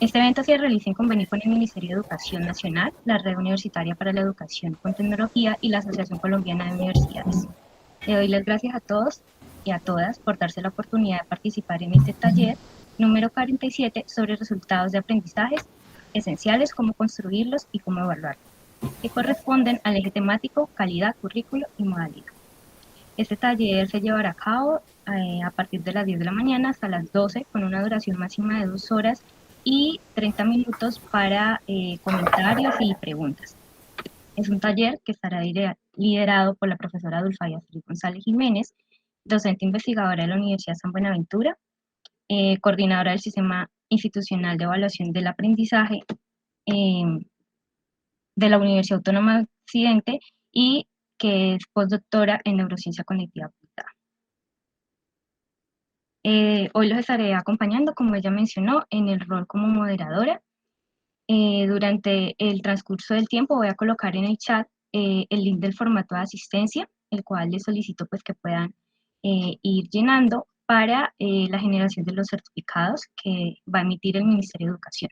Este evento se realiza en convenio con el Ministerio de Educación Nacional, la Red Universitaria para la Educación con Tecnología y la Asociación Colombiana de Universidades. Le doy las gracias a todos y a todas por darse la oportunidad de participar en este taller número 47 sobre resultados de aprendizajes esenciales, cómo construirlos y cómo evaluarlos, que corresponden al eje temático calidad, currículo y modalidad. Este taller se llevará a cabo a partir de las 10 de la mañana hasta las 12 con una duración máxima de 2 horas y 30 minutos para comentarios y preguntas. Es un taller que estará liderado por la profesora Dulfaya González Jiménez, docente investigadora de la Universidad San Buenaventura, coordinadora del Sistema Institucional de Evaluación del Aprendizaje eh, de la Universidad Autónoma de Occidente y que es postdoctora en Neurociencia Cognitiva Aplicada. Hoy los estaré acompañando, como ella mencionó, en el rol como moderadora. Durante el transcurso del tiempo voy a colocar en el chat el link del formato de asistencia, el cual les solicito pues que puedan ir llenando para la generación de los certificados que va a emitir el Ministerio de Educación.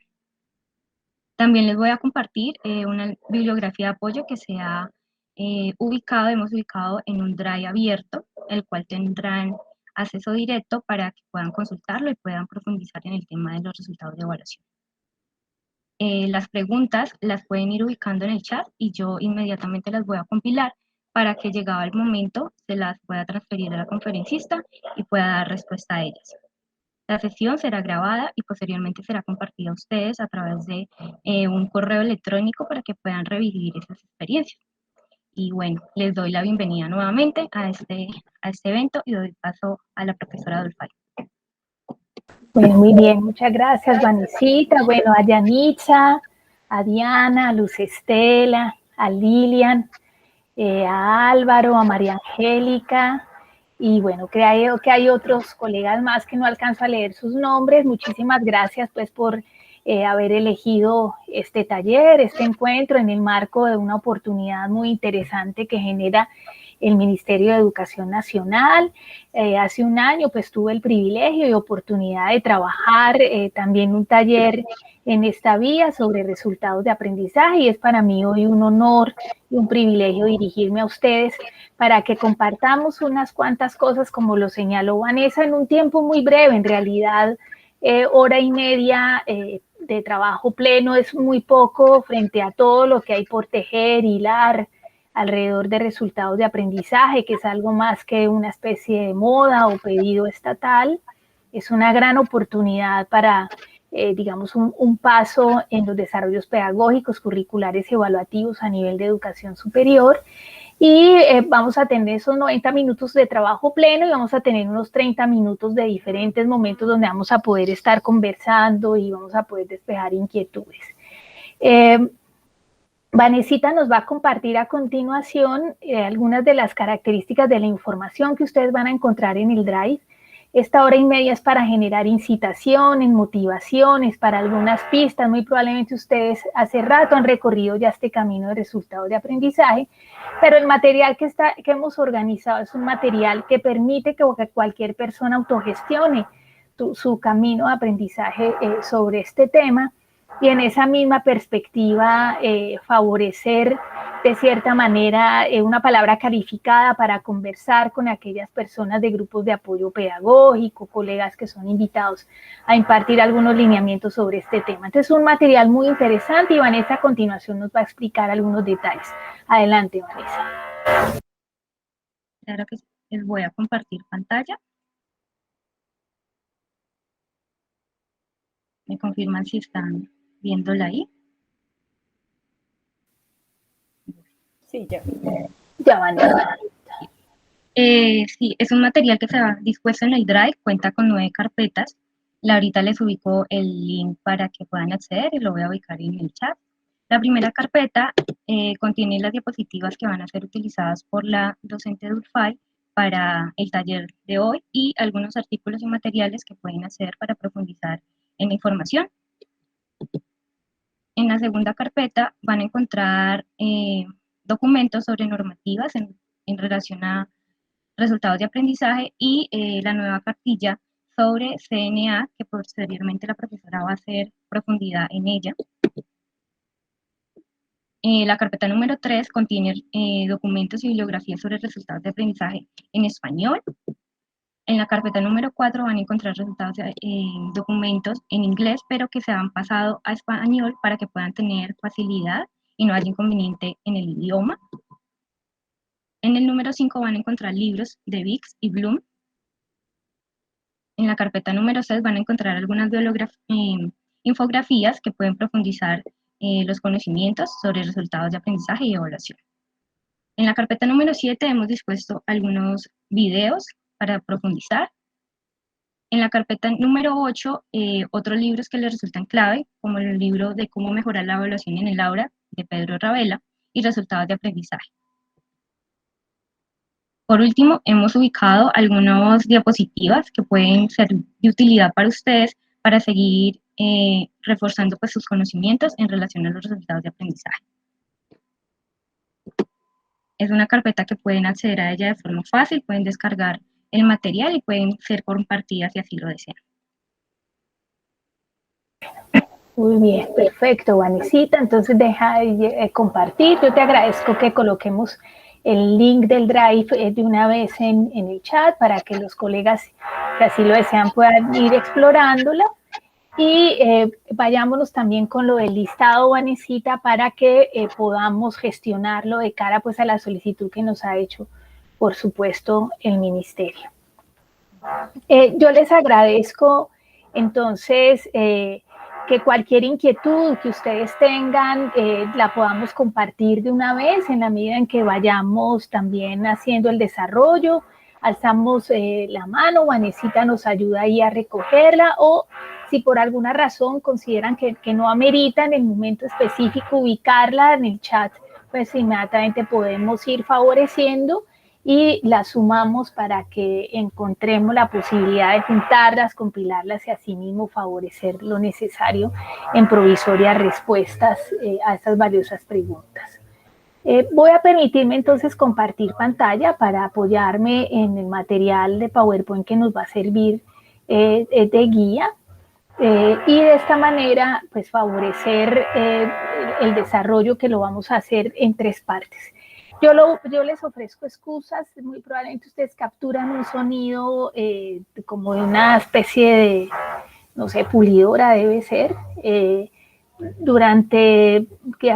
También les voy a compartir una bibliografía de apoyo que se ha hemos ubicado en un Drive abierto, el cual tendrán acceso directo para que puedan consultarlo y puedan profundizar en el tema de los resultados de evaluación. Las preguntas las pueden ir ubicando en el chat y yo inmediatamente las voy a compilar para que llegado el momento se las pueda transferir a la conferencista y pueda dar respuesta a ellas. La sesión será grabada y posteriormente será compartida a ustedes a través de un correo electrónico para que puedan revivir esas experiencias. Y bueno, les doy la bienvenida nuevamente a este evento y doy paso a la profesora Dolfay. Bueno, muy bien, muchas gracias, Vanesita. Bueno, a Yanitza, a Diana, a Luz Estela, a Lilian, a Álvaro, a María Angélica, y bueno, creo que hay otros colegas más que no alcanzo a leer sus nombres. Muchísimas gracias pues por haber elegido este taller, este encuentro en el marco de una oportunidad muy interesante que genera el Ministerio de Educación Nacional. Hace un año pues tuve el privilegio y oportunidad de trabajar también un taller en esta vía sobre resultados de aprendizaje y es para mí hoy un honor y un privilegio dirigirme a ustedes para que compartamos unas cuantas cosas, como lo señaló Vanessa, en un tiempo muy breve. En realidad, hora y media de trabajo pleno es muy poco frente a todo lo que hay por tejer, hilar alrededor de resultados de aprendizaje, que es algo más que una especie de moda o pedido estatal. Es una gran oportunidad para digamos, un paso en los desarrollos pedagógicos, curriculares y evaluativos a nivel de educación superior. Y vamos a tener esos 90 minutos de trabajo pleno y vamos a tener unos 30 minutos de diferentes momentos donde vamos a poder estar conversando y vamos a poder despejar inquietudes. Vanesita nos va a compartir a continuación algunas de las características de la información que ustedes van a encontrar en el Drive. Esta hora y media es para generar incitaciones, motivaciones, para algunas pistas. Muy probablemente ustedes hace rato han recorrido ya este camino de resultados de aprendizaje, pero el material que hemos organizado es un material que permite que cualquier persona autogestione su camino de aprendizaje sobre este tema y en esa misma perspectiva favorecer de cierta manera una palabra calificada para conversar con aquellas personas de grupos de apoyo pedagógico, colegas que son invitados a impartir algunos lineamientos sobre este tema. Entonces es un material muy interesante y Vanessa a continuación nos va a explicar algunos detalles. Adelante, Vanessa. Claro que sí. Les voy a compartir pantalla. ¿Me confirman si están viéndola ahí? Sí, ya. Ya, Vanessa. Sí, es un material que se va dispuesto en el Drive, cuenta con 9 carpetas. Ahorita les ubico el link para que puedan acceder y lo voy a ubicar en el chat. La primera carpeta contiene las diapositivas que van a ser utilizadas por la docente Dulfay para el taller de hoy y algunos artículos y materiales que pueden hacer para profundizar en la información. En la segunda carpeta van a encontrar documentos sobre normativas en relación a resultados de aprendizaje y la nueva cartilla sobre CNA, que posteriormente la profesora va a hacer profundidad en ella. La carpeta número 3 contiene documentos y bibliografías sobre resultados de aprendizaje en español. En la carpeta número 4 van a encontrar resultados documentos en inglés, pero que se han pasado a español para que puedan tener facilidad y no haya inconveniente en el idioma. En el número 5 van a encontrar libros de Bix y Bloom. En la carpeta número 6 van a encontrar algunas infografías que pueden profundizar los conocimientos sobre resultados de aprendizaje y evaluación. En la carpeta número 7 hemos dispuesto algunos videos para profundizar. En la carpeta número 8, otros libros que les resultan clave, como el libro de Cómo mejorar la evaluación en el aula, de Pedro Ravela, y resultados de aprendizaje. Por último, hemos ubicado algunas diapositivas que pueden ser de utilidad para ustedes para seguir reforzando pues, sus conocimientos en relación a los resultados de aprendizaje. Es una carpeta que pueden acceder a ella de forma fácil, pueden descargar el material y pueden ser compartidas si así lo desean. Muy bien, perfecto, Vanesita. Entonces deja de compartir. Yo te agradezco que coloquemos el link del Drive de una vez en el chat para que los colegas, que así lo desean, puedan ir explorándola. Y vayámonos también con lo del listado, Vanesita, para que podamos gestionarlo de cara pues, a la solicitud que nos ha hecho, por supuesto, el Ministerio. Yo les agradezco, entonces, que cualquier inquietud que ustedes tengan la podamos compartir de una vez en la medida en que vayamos también haciendo el desarrollo. Alzamos la mano, Vanesita nos ayuda ahí a recogerla, o si por alguna razón consideran que no amerita en el momento específico ubicarla en el chat, pues inmediatamente podemos ir favoreciendo y las sumamos para que encontremos la posibilidad de juntarlas, compilarlas y asimismo favorecer lo necesario en provisorias respuestas a estas valiosas preguntas. Voy a permitirme entonces compartir pantalla para apoyarme en el material de PowerPoint que nos va a servir de guía y de esta manera pues favorecer el desarrollo que lo vamos a hacer en 3 partes. Yo les ofrezco excusas, muy probablemente ustedes capturan un sonido como de una especie de, no sé, pulidora debe ser. Durante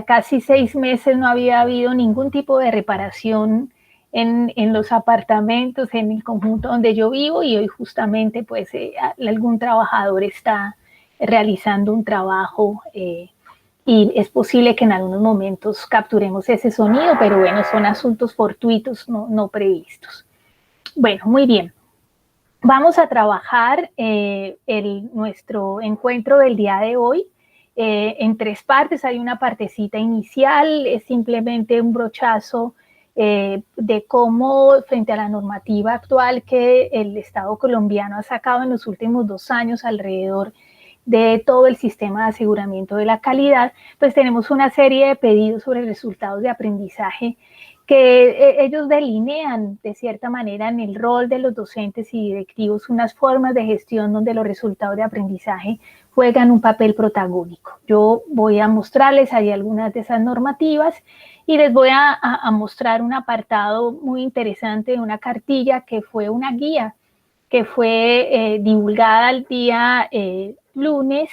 casi 6 meses no había habido ningún tipo de reparación en los apartamentos, en el conjunto donde yo vivo, y hoy justamente pues algún trabajador está realizando un trabajo y es posible que en algunos momentos capturemos ese sonido, pero bueno, son asuntos fortuitos no previstos. Bueno, muy bien. Vamos a trabajar nuestro encuentro del día de hoy en 3 partes. Hay una partecita inicial, es simplemente un brochazo de cómo, frente a la normativa actual que el Estado colombiano ha sacado en los últimos 2 años alrededor de todo el sistema de aseguramiento de la calidad, pues tenemos una serie de pedidos sobre resultados de aprendizaje que ellos delinean de cierta manera en el rol de los docentes y directivos unas formas de gestión donde los resultados de aprendizaje juegan un papel protagónico. Yo voy a mostrarles ahí algunas de esas normativas y les voy a mostrar un apartado muy interesante de una cartilla que fue una guía que fue divulgada el día lunes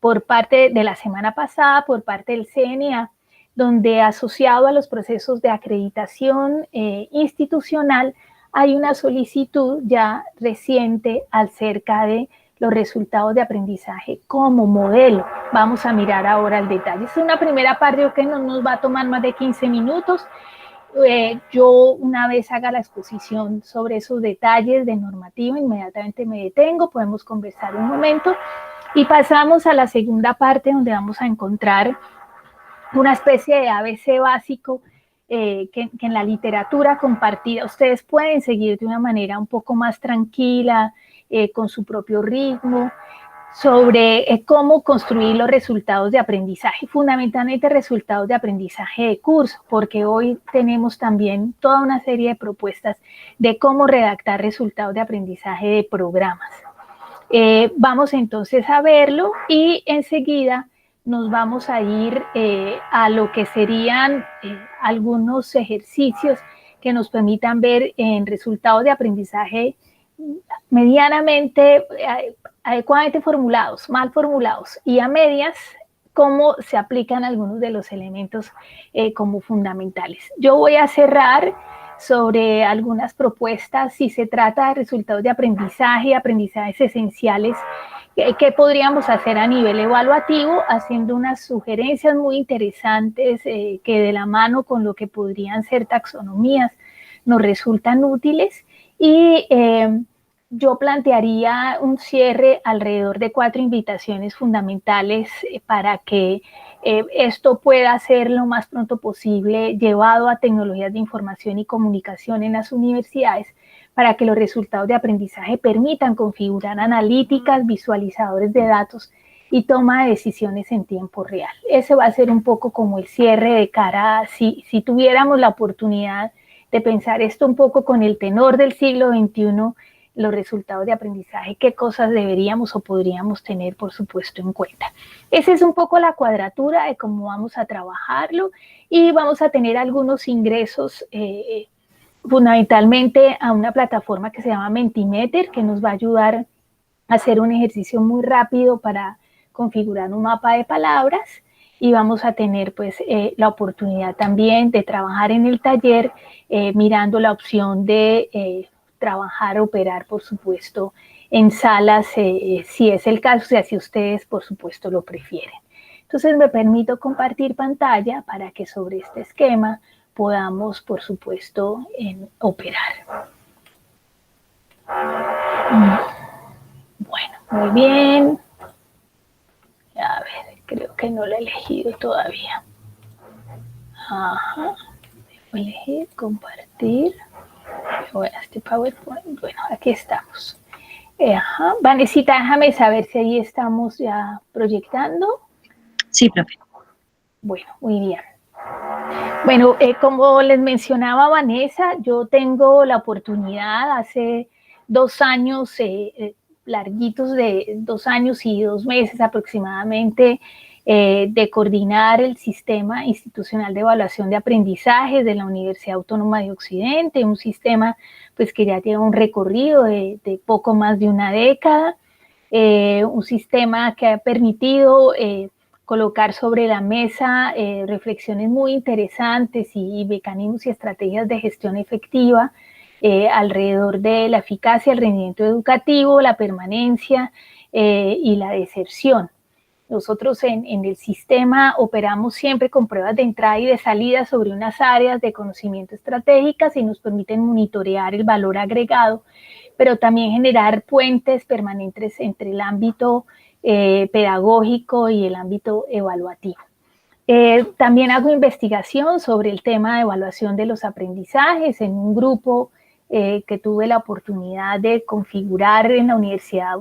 por parte de la semana pasada, por parte del CNA, donde asociado a los procesos de acreditación institucional hay una solicitud ya reciente acerca de los resultados de aprendizaje como modelo. Vamos a mirar ahora el detalle. Es una primera parte que no nos va a tomar más de 15 minutos. Yo una vez haga la exposición sobre esos detalles de normativa, inmediatamente me detengo, podemos conversar un momento y pasamos a la segunda parte donde vamos a encontrar una especie de ABC básico que en la literatura compartida ustedes pueden seguir de una manera un poco más tranquila, con su propio ritmo, sobre cómo construir los resultados de aprendizaje, fundamentalmente resultados de aprendizaje de curso, porque hoy tenemos también toda una serie de propuestas de cómo redactar resultados de aprendizaje de programas. Vamos entonces a verlo y enseguida nos vamos a ir a lo que serían algunos ejercicios que nos permitan ver en resultados de aprendizaje medianamente adecuadamente formulados, mal formulados, y a medias cómo se aplican algunos de los elementos como fundamentales. Yo voy a cerrar sobre algunas propuestas si se trata de resultados de aprendizaje, aprendizajes esenciales, ¿qué podríamos hacer a nivel evaluativo? Haciendo unas sugerencias muy interesantes que de la mano con lo que podrían ser taxonomías nos resultan útiles, y yo plantearía un cierre alrededor de 4 invitaciones fundamentales para que esto pueda ser lo más pronto posible llevado a tecnologías de información y comunicación en las universidades, para que los resultados de aprendizaje permitan configurar analíticas, visualizadores de datos y toma de decisiones en tiempo real. Ese va a ser un poco como el cierre de cara a si tuviéramos la oportunidad de pensar esto un poco con el tenor del siglo XXI, los resultados de aprendizaje, qué cosas deberíamos o podríamos tener, por supuesto, en cuenta. Esa es un poco la cuadratura de cómo vamos a trabajarlo, y vamos a tener algunos ingresos fundamentalmente a una plataforma que se llama Mentimeter, que nos va a ayudar a hacer un ejercicio muy rápido para configurar un mapa de palabras, y vamos a tener pues la oportunidad también de trabajar en el taller mirando la opción de trabajar, operar, por supuesto, en salas, si es el caso, o sea, si ustedes, por supuesto, lo prefieren. Entonces, me permito compartir pantalla para que sobre este esquema podamos, por supuesto, operar. Bueno, muy bien. A ver, creo que no lo he elegido todavía. Ajá. Debo elegir, compartir. Voy a este PowerPoint. Bueno, aquí estamos. Ajá. Vanesita, déjame saber si ahí estamos ya proyectando. Sí, profe. Bueno, muy bien. Bueno, como les mencionaba Vanessa, yo tengo la oportunidad hace 2 años, larguitos de 2 años y 2 meses aproximadamente, de coordinar el sistema institucional de evaluación de aprendizaje de la Universidad Autónoma de Occidente, un sistema pues que ya lleva un recorrido de poco más de una década, un sistema que ha permitido colocar sobre la mesa reflexiones muy interesantes y mecanismos y estrategias de gestión efectiva alrededor de la eficacia, el rendimiento educativo, la permanencia y la deserción. Nosotros en el sistema operamos siempre con pruebas de entrada y de salida sobre unas áreas de conocimiento estratégicas y nos permiten monitorear el valor agregado, pero también generar puentes permanentes entre el ámbito pedagógico y el ámbito evaluativo. También hago investigación sobre el tema de evaluación de los aprendizajes en un grupo que tuve la oportunidad de configurar en la Universidad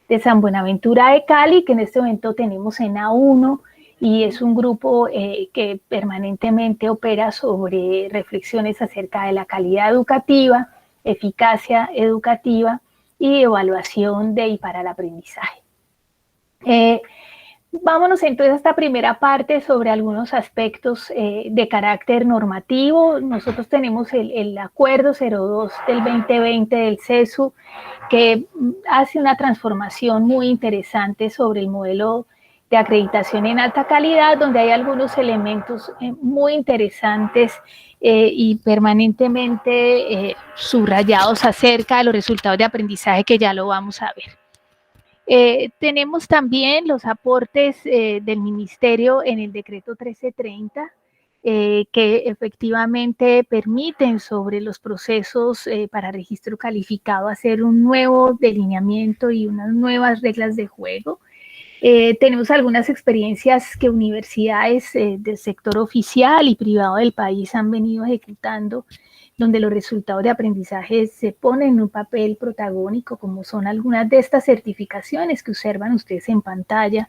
de San Buenaventura de Cali, que en este momento tenemos en A1, y es un grupo que permanentemente opera sobre reflexiones acerca de la calidad educativa, eficacia educativa y evaluación de y para el aprendizaje. Vámonos entonces a esta primera parte sobre algunos aspectos de carácter normativo. Nosotros tenemos el Acuerdo 02 del 2020 del CESU, que hace una transformación muy interesante sobre el modelo de acreditación en alta calidad, donde hay algunos elementos muy interesantes y permanentemente subrayados acerca de los resultados de aprendizaje, que ya lo vamos a ver. Tenemos también los aportes del Ministerio en el decreto 1330, que efectivamente permiten sobre los procesos para registro calificado hacer un nuevo delineamiento y unas nuevas reglas de juego. Tenemos algunas experiencias que universidades del sector oficial y privado del país han venido ejecutando, donde los resultados de aprendizaje se ponen en un papel protagónico, como son algunas de estas certificaciones que observan ustedes en pantalla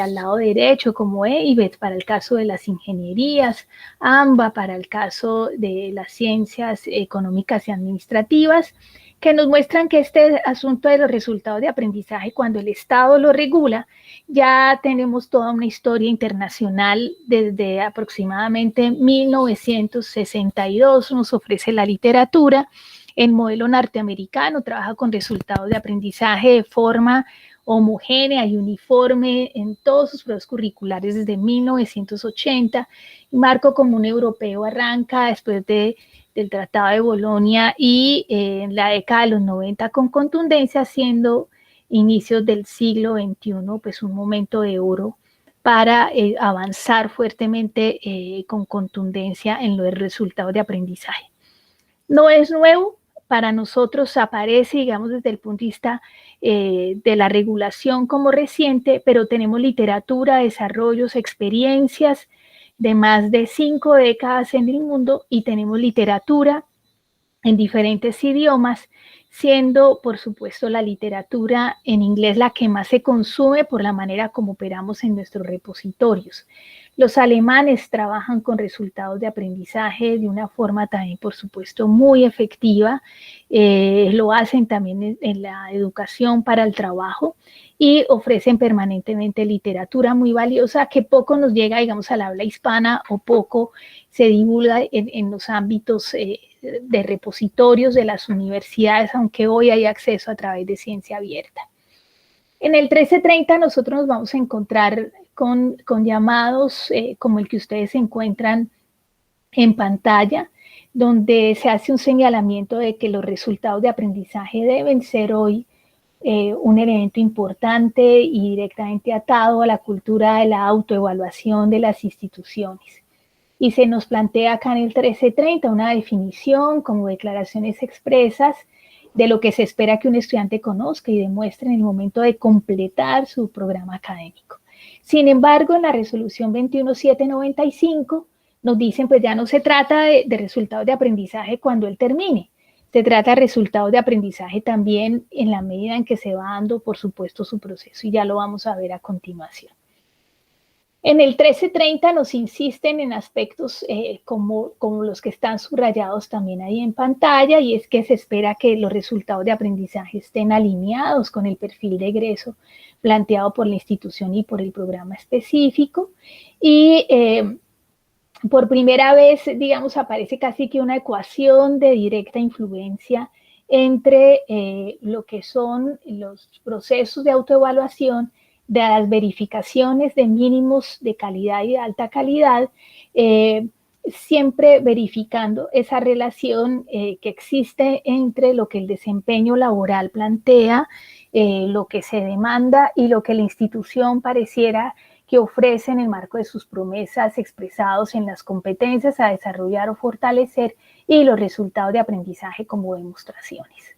al lado derecho, como EIVET para el caso de las ingenierías, AMBA para el caso de las ciencias económicas y administrativas, que nos muestran que este asunto de los resultados de aprendizaje, cuando el Estado lo regula, ya tenemos toda una historia internacional desde aproximadamente 1962, nos ofrece la literatura. El modelo norteamericano trabaja con resultados de aprendizaje de forma homogénea y uniforme en todos sus procesos curriculares desde 1980. El marco común europeo arranca después del Tratado de Bolonia y en la década de los 90 con contundencia, siendo inicios del siglo XXI pues un momento de oro para avanzar fuertemente con contundencia en los resultados de aprendizaje. No es nuevo, para nosotros aparece, digamos, desde el punto de vista de la regulación como reciente, pero tenemos literatura, desarrollos, experiencias de más de 5 décadas en el mundo y tenemos literatura en diferentes idiomas, siendo, por supuesto, la literatura en inglés la que más se consume por la manera como operamos en nuestros repositorios. Los alemanes trabajan con resultados de aprendizaje de una forma también, por supuesto, muy efectiva. Lo hacen también en la educación para el trabajo y ofrecen permanentemente literatura muy valiosa que poco nos llega, digamos, al habla hispana o poco se divulga en los ámbitos de repositorios de las universidades, aunque hoy hay acceso a través de Ciencia Abierta. En el 1330 nosotros nos vamos a encontrar con llamados como el que ustedes encuentran en pantalla, donde se hace un señalamiento de que los resultados de aprendizaje deben ser hoy un elemento importante y directamente atado a la cultura de la autoevaluación de las instituciones. Y se nos plantea acá en el 1330 una definición como declaraciones expresas de lo que se espera que un estudiante conozca y demuestre en el momento de completar su programa académico. Sin embargo, en la resolución 21795 nos dicen, pues ya no se trata de resultados de aprendizaje cuando él termine, se trata de resultados de aprendizaje también en la medida en que se va dando, por supuesto, su proceso, y ya lo vamos a ver a continuación. En el 1330 nos insisten en aspectos como los que están subrayados también ahí en pantalla, y es que se espera que los resultados de aprendizaje estén alineados con el perfil de egreso planteado por la institución y por el programa específico. Y por primera vez, digamos, aparece casi que una ecuación de directa influencia entre lo que son los procesos de autoevaluación, de las verificaciones de mínimos de calidad y de alta calidad, siempre verificando esa relación que existe entre lo que el desempeño laboral plantea, lo que se demanda y lo que la institución pareciera que ofrece en el marco de sus promesas expresados en las competencias a desarrollar o fortalecer y los resultados de aprendizaje como demostraciones.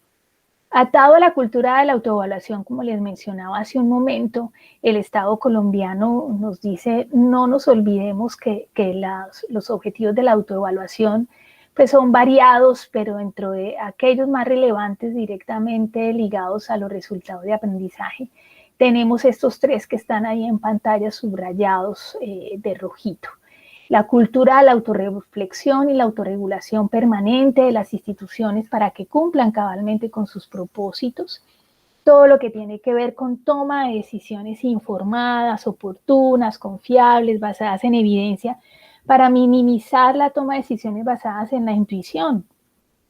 Atado a la cultura de la autoevaluación, como les mencionaba hace un momento, el Estado colombiano nos dice, no nos olvidemos que los objetivos de la autoevaluación pues son variados, pero dentro de aquellos más relevantes directamente ligados a los resultados de aprendizaje, tenemos estos 3 que están ahí en pantalla subrayados de rojito. La cultura de la autorreflexión y la autorregulación permanente de las instituciones para que cumplan cabalmente con sus propósitos. Todo lo que tiene que ver con toma de decisiones informadas, oportunas, confiables, basadas en evidencia, para minimizar la toma de decisiones basadas en la intuición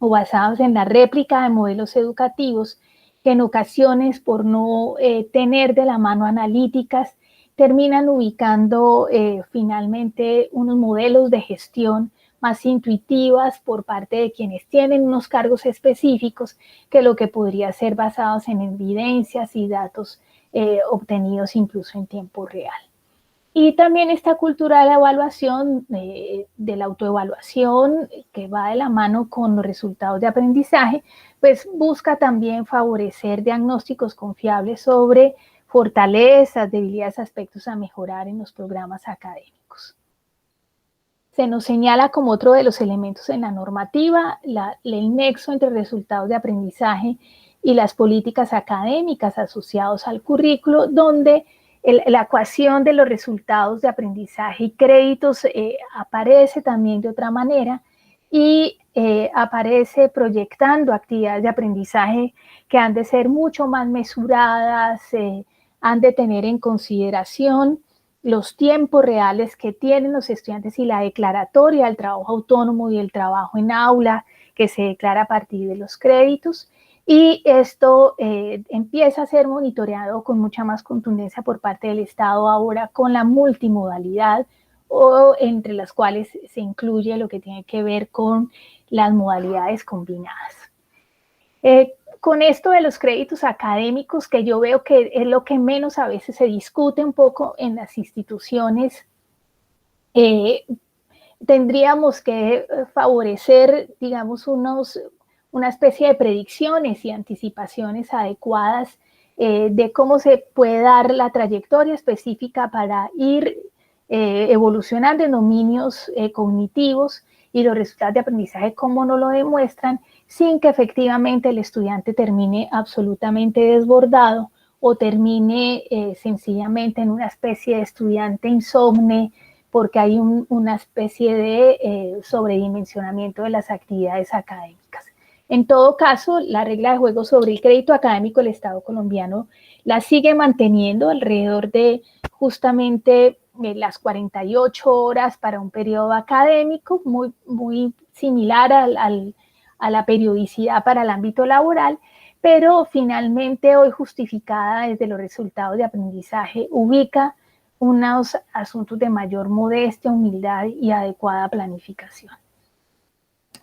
o basadas en la réplica de modelos educativos que en ocasiones, por no tener de la mano analíticas, terminan ubicando finalmente unos modelos de gestión más intuitivas por parte de quienes tienen unos cargos específicos que lo que podría ser basados en evidencias y datos obtenidos incluso en tiempo real. Y también esta cultura de la evaluación, de la autoevaluación, que va de la mano con los resultados de aprendizaje, pues busca también favorecer diagnósticos confiables sobre fortalezas, debilidades, aspectos a mejorar en los programas académicos. Se nos señala como otro de los elementos en la normativa el nexo entre resultados de aprendizaje y las políticas académicas asociados al currículo, donde la ecuación de los resultados de aprendizaje y créditos aparece también de otra manera, y aparece proyectando actividades de aprendizaje que han de ser mucho más mesuradas, han de tener en consideración los tiempos reales que tienen los estudiantes y la declaratoria del trabajo autónomo y el trabajo en aula que se declara a partir de los créditos. Y esto empieza a ser monitoreado con mucha más contundencia por parte del Estado ahora con la multimodalidad, o entre las cuales se incluye lo que tiene que ver con las modalidades combinadas. Con esto de los créditos académicos, que yo veo que es lo que menos a veces se discute un poco en las instituciones, tendríamos que favorecer, digamos, una especie de predicciones y anticipaciones adecuadas de cómo se puede dar la trayectoria específica para ir evolucionando en dominios cognitivos, y los resultados de aprendizaje cómo no lo demuestran, sin que efectivamente el estudiante termine absolutamente desbordado o termine sencillamente en una especie de estudiante insomne, porque hay una especie de sobredimensionamiento de las actividades académicas. En todo caso, la regla de juego sobre el crédito académico del Estado colombiano la sigue manteniendo alrededor de justamente las 48 horas para un periodo académico, muy similar a la periodicidad para el ámbito laboral, pero finalmente hoy justificada desde los resultados de aprendizaje, ubica unos asuntos de mayor modestia, humildad y adecuada planificación.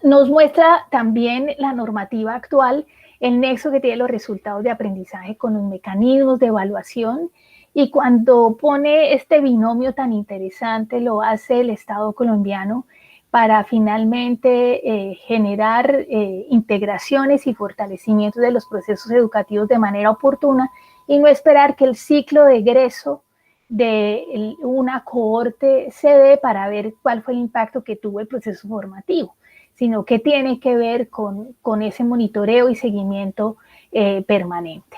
Nos muestra también la normativa actual el nexo que tiene los resultados de aprendizaje con los mecanismos de evaluación, y cuando pone este binomio tan interesante lo hace el Estado colombiano para finalmente generar integraciones y fortalecimientos de los procesos educativos de manera oportuna, y no esperar que el ciclo de egreso de una cohorte se dé para ver cuál fue el impacto que tuvo el proceso formativo, sino que tiene que ver con ese monitoreo y seguimiento permanente.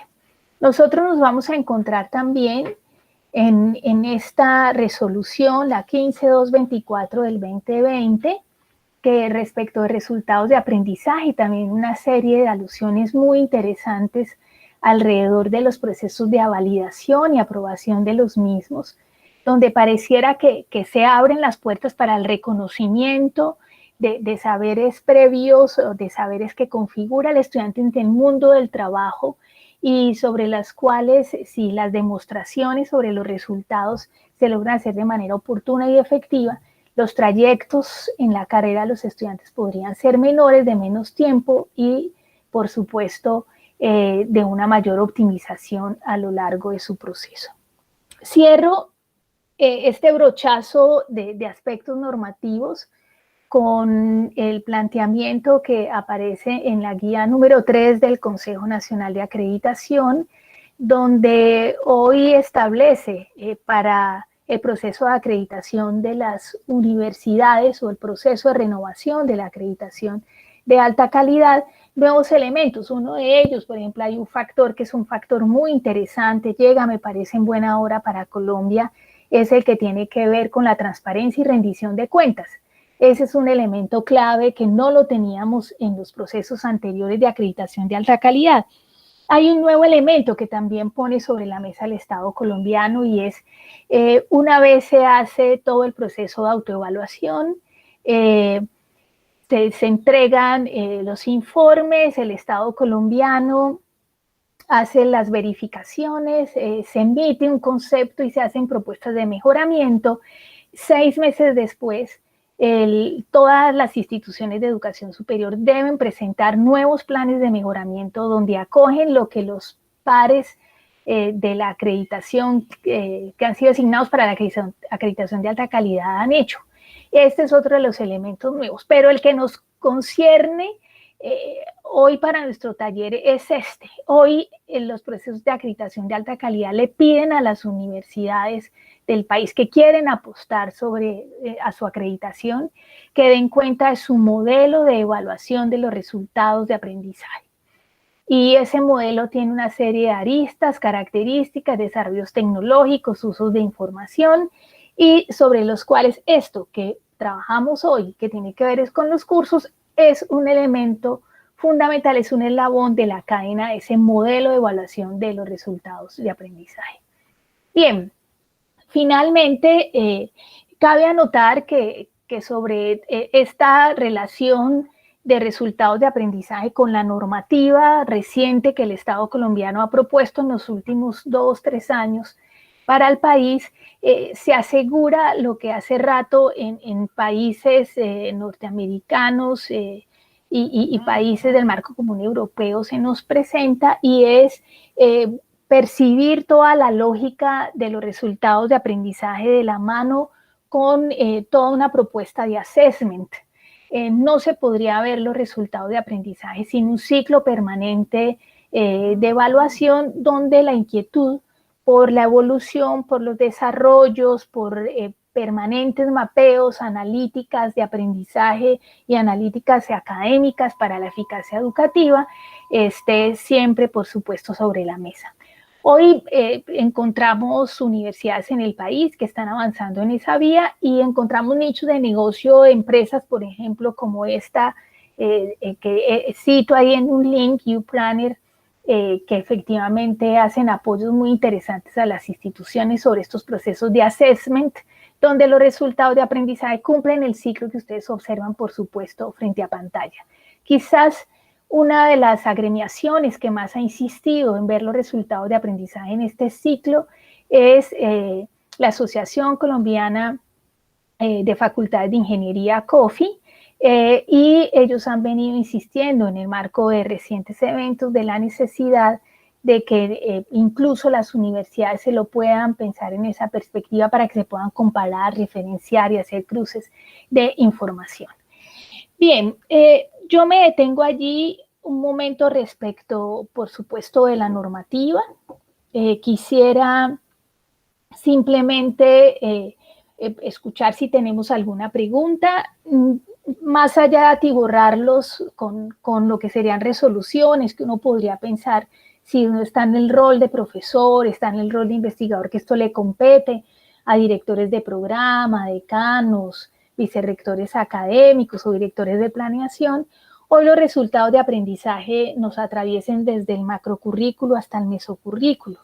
Nosotros nos vamos a encontrar también en esta resolución, la 15224 del 2020, que respecto de resultados de aprendizaje y también una serie de alusiones muy interesantes alrededor de los procesos de validación y aprobación de los mismos, donde pareciera que se abren las puertas para el reconocimiento de saberes previos, o de saberes que configura el estudiante en el mundo del trabajo, y sobre las cuales, si las demostraciones sobre los resultados se logran hacer de manera oportuna y efectiva, los trayectos en la carrera de los estudiantes podrían ser menores, de menos tiempo y, por supuesto, de una mayor optimización a lo largo de su proceso. Cierro este brochazo de aspectos normativos con el planteamiento que aparece en la guía número 3 del Consejo Nacional de Acreditación, donde hoy establece para el proceso de acreditación de las universidades, o el proceso de renovación de la acreditación de alta calidad, nuevos elementos. Uno de ellos, por ejemplo, hay un factor que es un factor muy interesante, llega, me parece, en buena hora para Colombia, es el que tiene que ver con la transparencia y rendición de cuentas. Ese es un elemento clave que no lo teníamos en los procesos anteriores de acreditación de alta calidad. Hay un nuevo elemento que también pone sobre la mesa el Estado colombiano, y es una vez se hace todo el proceso de autoevaluación, se entregan los informes, el Estado colombiano hace las verificaciones, se emite un concepto y se hacen propuestas de mejoramiento. 6 meses después, todas las instituciones de educación superior deben presentar nuevos planes de mejoramiento donde acogen lo que los pares de la acreditación que han sido asignados para la acreditación de alta calidad han hecho. Este es otro de los elementos nuevos, pero el que nos concierne hoy para nuestro taller es este. Hoy en los procesos de acreditación de alta calidad le piden a las universidades del país que quieren apostar a su acreditación que den cuenta de su modelo de evaluación de los resultados de aprendizaje. Y ese modelo tiene una serie de aristas, características, desarrollos tecnológicos, usos de información, y sobre los cuales esto que trabajamos hoy, que tiene que ver es con los cursos, es un elemento fundamental, es un eslabón de la cadena, ese modelo de evaluación de los resultados de aprendizaje. Bien, finalmente, cabe anotar que sobre esta relación de resultados de aprendizaje con la normativa reciente que el Estado colombiano ha propuesto en los últimos 2, 3 años para el país, se asegura lo que hace rato en países norteamericanos y países del marco común europeo se nos presenta, y es percibir toda la lógica de los resultados de aprendizaje de la mano con toda una propuesta de assessment. No se podría ver los resultados de aprendizaje sin un ciclo permanente de evaluación donde la inquietud por la evolución, por los desarrollos, por permanentes mapeos, analíticas de aprendizaje y analíticas académicas para la eficacia educativa, esté siempre, por supuesto, sobre la mesa. Hoy encontramos universidades en el país que están avanzando en esa vía y encontramos nichos de negocio, empresas, por ejemplo, como esta, que cito ahí en un link, UPlanner, que efectivamente hacen apoyos muy interesantes a las instituciones sobre estos procesos de assessment, donde los resultados de aprendizaje cumplen el ciclo que ustedes observan, por supuesto, frente a pantalla. Quizás una de las agremiaciones que más ha insistido en ver los resultados de aprendizaje en este ciclo es la Asociación Colombiana de Facultades de Ingeniería, COFI, y ellos han venido insistiendo en el marco de recientes eventos de la necesidad de que incluso las universidades se lo puedan pensar en esa perspectiva para que se puedan comparar, referenciar y hacer cruces de información. Bien, yo me detengo allí un momento respecto, por supuesto, de la normativa. Quisiera simplemente escuchar si tenemos alguna pregunta, más allá de atiborrarlos con lo que serían resoluciones, que uno podría pensar si uno está en el rol de profesor, está en el rol de investigador, que esto le compete a directores de programa, decanos, vicerrectores académicos o directores de planeación. Hoy los resultados de aprendizaje nos atraviesen desde el macrocurrículo hasta el mesocurrículo.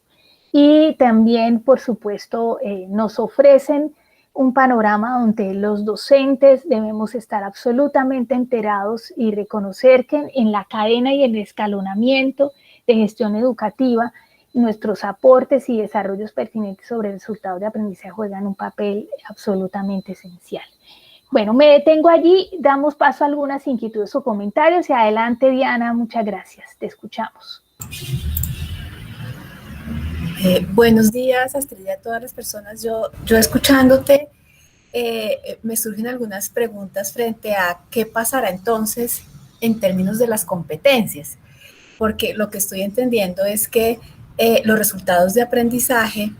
Y también, por supuesto, nos ofrecen un panorama donde los docentes debemos estar absolutamente enterados y reconocer que en la cadena y en el escalonamiento de gestión educativa, nuestros aportes y desarrollos pertinentes sobre resultados de aprendizaje juegan un papel absolutamente esencial. Bueno, me detengo allí, damos paso a algunas inquietudes o comentarios y adelante, Diana, muchas gracias, te escuchamos. Buenos días, Astrid, y a todas las personas. Yo escuchándote, me surgen algunas preguntas frente a qué pasará entonces en términos de las competencias, porque lo que estoy entendiendo es que los resultados de aprendizaje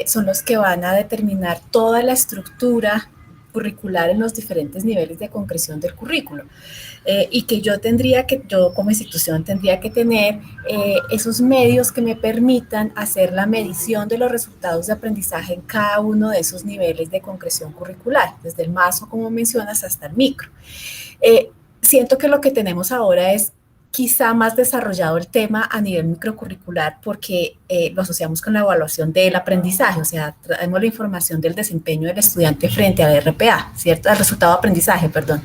son los que van a determinar toda la estructura curricular en los diferentes niveles de concreción del currículo. Y que yo como institución tendría que tener esos medios que me permitan hacer la medición de los resultados de aprendizaje en cada uno de esos niveles de concreción curricular, desde el maso, como mencionas, hasta el micro. Siento que lo que tenemos ahora es quizá más desarrollado el tema a nivel microcurricular porque lo asociamos con la evaluación del aprendizaje, o sea, traemos la información del desempeño del estudiante frente al RPA, ¿cierto? Al resultado de aprendizaje, perdón.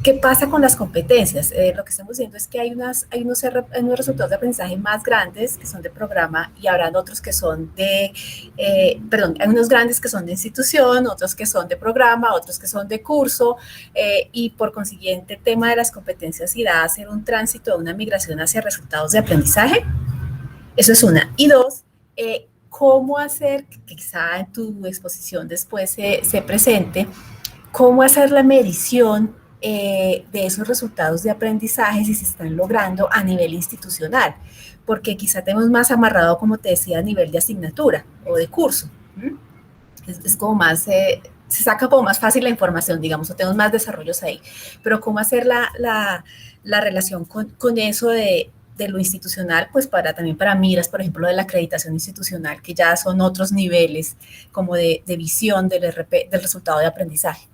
¿Qué pasa con las competencias? Lo que estamos viendo es que hay unos resultados de aprendizaje más grandes que son de programa y habrán otros que son hay unos grandes que son de institución, otros que son de programa, otros que son de curso y por consiguiente el tema de las competencias irá a ser un tránsito de una migración hacia resultados de aprendizaje. Eso es una. Y dos, ¿cómo hacer, que quizá en tu exposición después se presente, cómo hacer la medición de esos resultados de aprendizaje si se están logrando a nivel institucional? Porque quizá tenemos más amarrado, como te decía, a nivel de asignatura o de curso. Es como más, se saca como más fácil la información, digamos, o tenemos más desarrollos ahí. Pero cómo hacer la relación con eso de lo institucional, pues también para miras, por ejemplo, de la acreditación institucional, que ya son otros niveles como de visión del resultado de aprendizaje.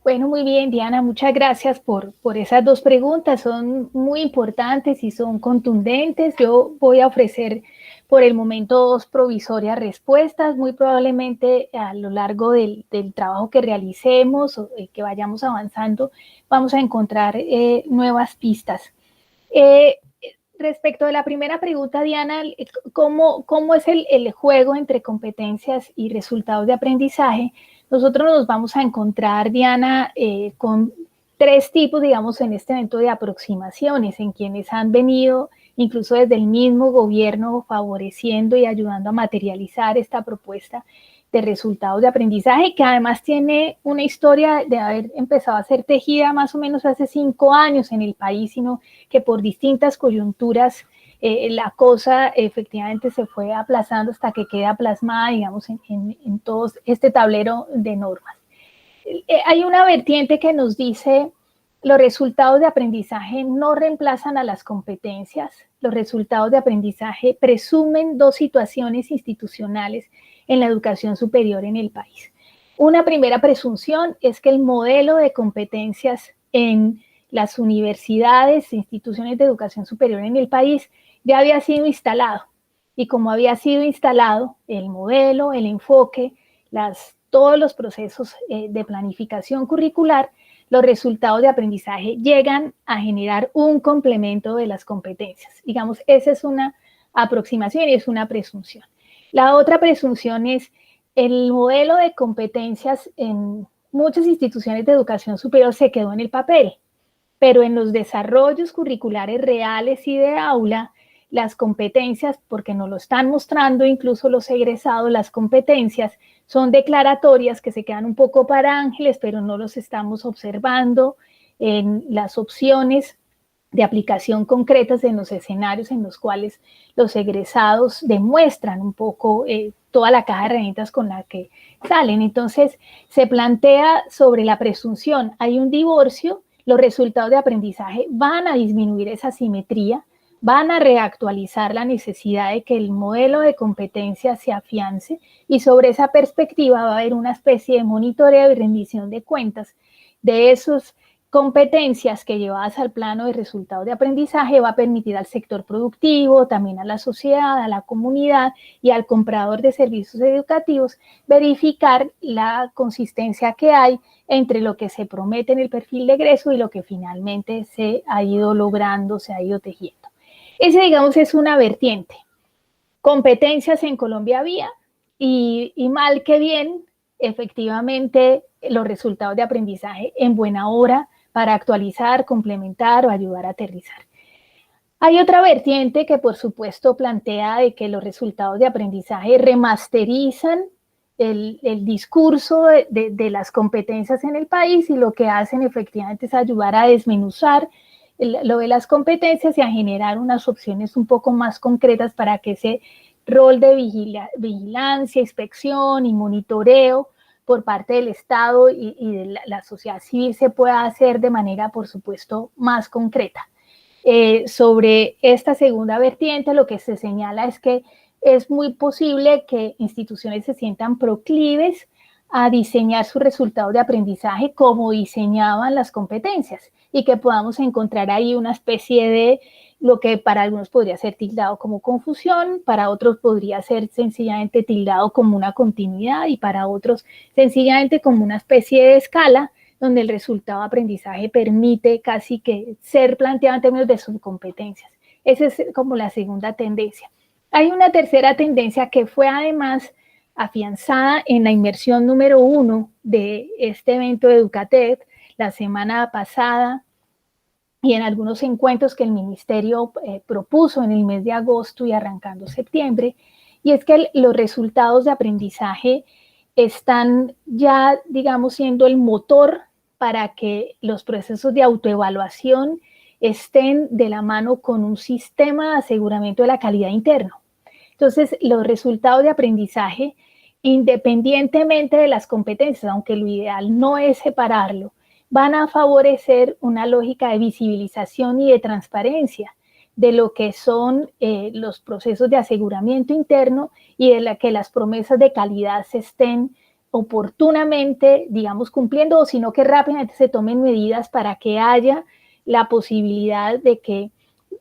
Bueno, muy bien, Diana, muchas gracias por esas dos preguntas. Son muy importantes y son contundentes. Yo voy a ofrecer por el momento dos provisorias respuestas. Muy probablemente a lo largo del trabajo que realicemos o que vayamos avanzando, vamos a encontrar nuevas pistas. Respecto de la primera pregunta, Diana, ¿cómo es el juego entre competencias y resultados de aprendizaje? Nosotros nos vamos a encontrar, Diana, con tres tipos, digamos, en este evento de aproximaciones, en quienes han venido, incluso desde el mismo gobierno, favoreciendo y ayudando a materializar esta propuesta de resultados de aprendizaje, que además tiene una historia de haber empezado a ser tejida más o menos hace 5 años en el país, sino que por distintas coyunturas la cosa efectivamente se fue aplazando hasta que queda plasmada, digamos, en todo este tablero de normas. Hay una vertiente que nos dice los resultados de aprendizaje no reemplazan a las competencias. Los resultados de aprendizaje presumen dos situaciones institucionales en la educación superior en el país. Una primera presunción es que el modelo de competencias en las universidades e instituciones de educación superior en el país ya había sido instalado. Y como había sido instalado, el modelo, el enfoque, todos los procesos de planificación curricular, los resultados de aprendizaje llegan a generar un complemento de las competencias. Digamos, esa es una aproximación y es una presunción. La otra presunción es el modelo de competencias en muchas instituciones de educación superior se quedó en el papel, pero en los desarrollos curriculares reales y de aula, las competencias, porque nos lo están mostrando incluso los egresados, las competencias son declaratorias que se quedan un poco para ángeles, pero no los estamos observando en las opciones de aplicación concretas en los escenarios en los cuales los egresados demuestran un poco toda la caja de herramientas con la que salen. Entonces, se plantea sobre la presunción, hay un divorcio, los resultados de aprendizaje van a disminuir esa simetría, van a reactualizar la necesidad de que el modelo de competencia se afiance y sobre esa perspectiva va a haber una especie de monitoreo y rendición de cuentas de esas competencias que llevadas al plano de resultados de aprendizaje va a permitir al sector productivo, también a la sociedad, a la comunidad y al comprador de servicios educativos verificar la consistencia que hay entre lo que se promete en el perfil de egreso y lo que finalmente se ha ido logrando, se ha ido tejiendo. Ese, digamos, es una vertiente. Competencias en Colombia había y mal que bien, efectivamente, los resultados de aprendizaje en buena hora para actualizar, complementar o ayudar a aterrizar. Hay otra vertiente que, por supuesto, plantea de que los resultados de aprendizaje remasterizan el discurso de las competencias en el país y lo que hacen efectivamente es ayudar a desmenuzar lo de las competencias y a generar unas opciones un poco más concretas para que ese rol de vigilancia, inspección y monitoreo por parte del Estado y de la sociedad civil se pueda hacer de manera, por supuesto, más concreta. Sobre esta segunda vertiente, lo que se señala es que es muy posible que instituciones se sientan proclives a diseñar sus resultados de aprendizaje como diseñaban las competencias y que podamos encontrar ahí una especie de lo que para algunos podría ser tildado como confusión, para otros podría ser sencillamente tildado como una continuidad y para otros sencillamente como una especie de escala donde el resultado de aprendizaje permite casi que ser planteado en términos de subcompetencias. Esa es como la segunda tendencia. Hay una tercera tendencia que fue además afianzada en la inmersión número 1 de este evento de Educatec la semana pasada y en algunos encuentros que el Ministerio propuso en el mes de agosto y arrancando septiembre, y es que los resultados de aprendizaje están ya, digamos, siendo el motor para que los procesos de autoevaluación estén de la mano con un sistema de aseguramiento de la calidad interno. Entonces, los resultados de aprendizaje, independientemente de las competencias, aunque lo ideal no es separarlo, van a favorecer una lógica de visibilización y de transparencia de lo que son los procesos de aseguramiento interno y de la que las promesas de calidad se estén oportunamente, digamos, cumpliendo, o sino que rápidamente se tomen medidas para que haya la posibilidad de que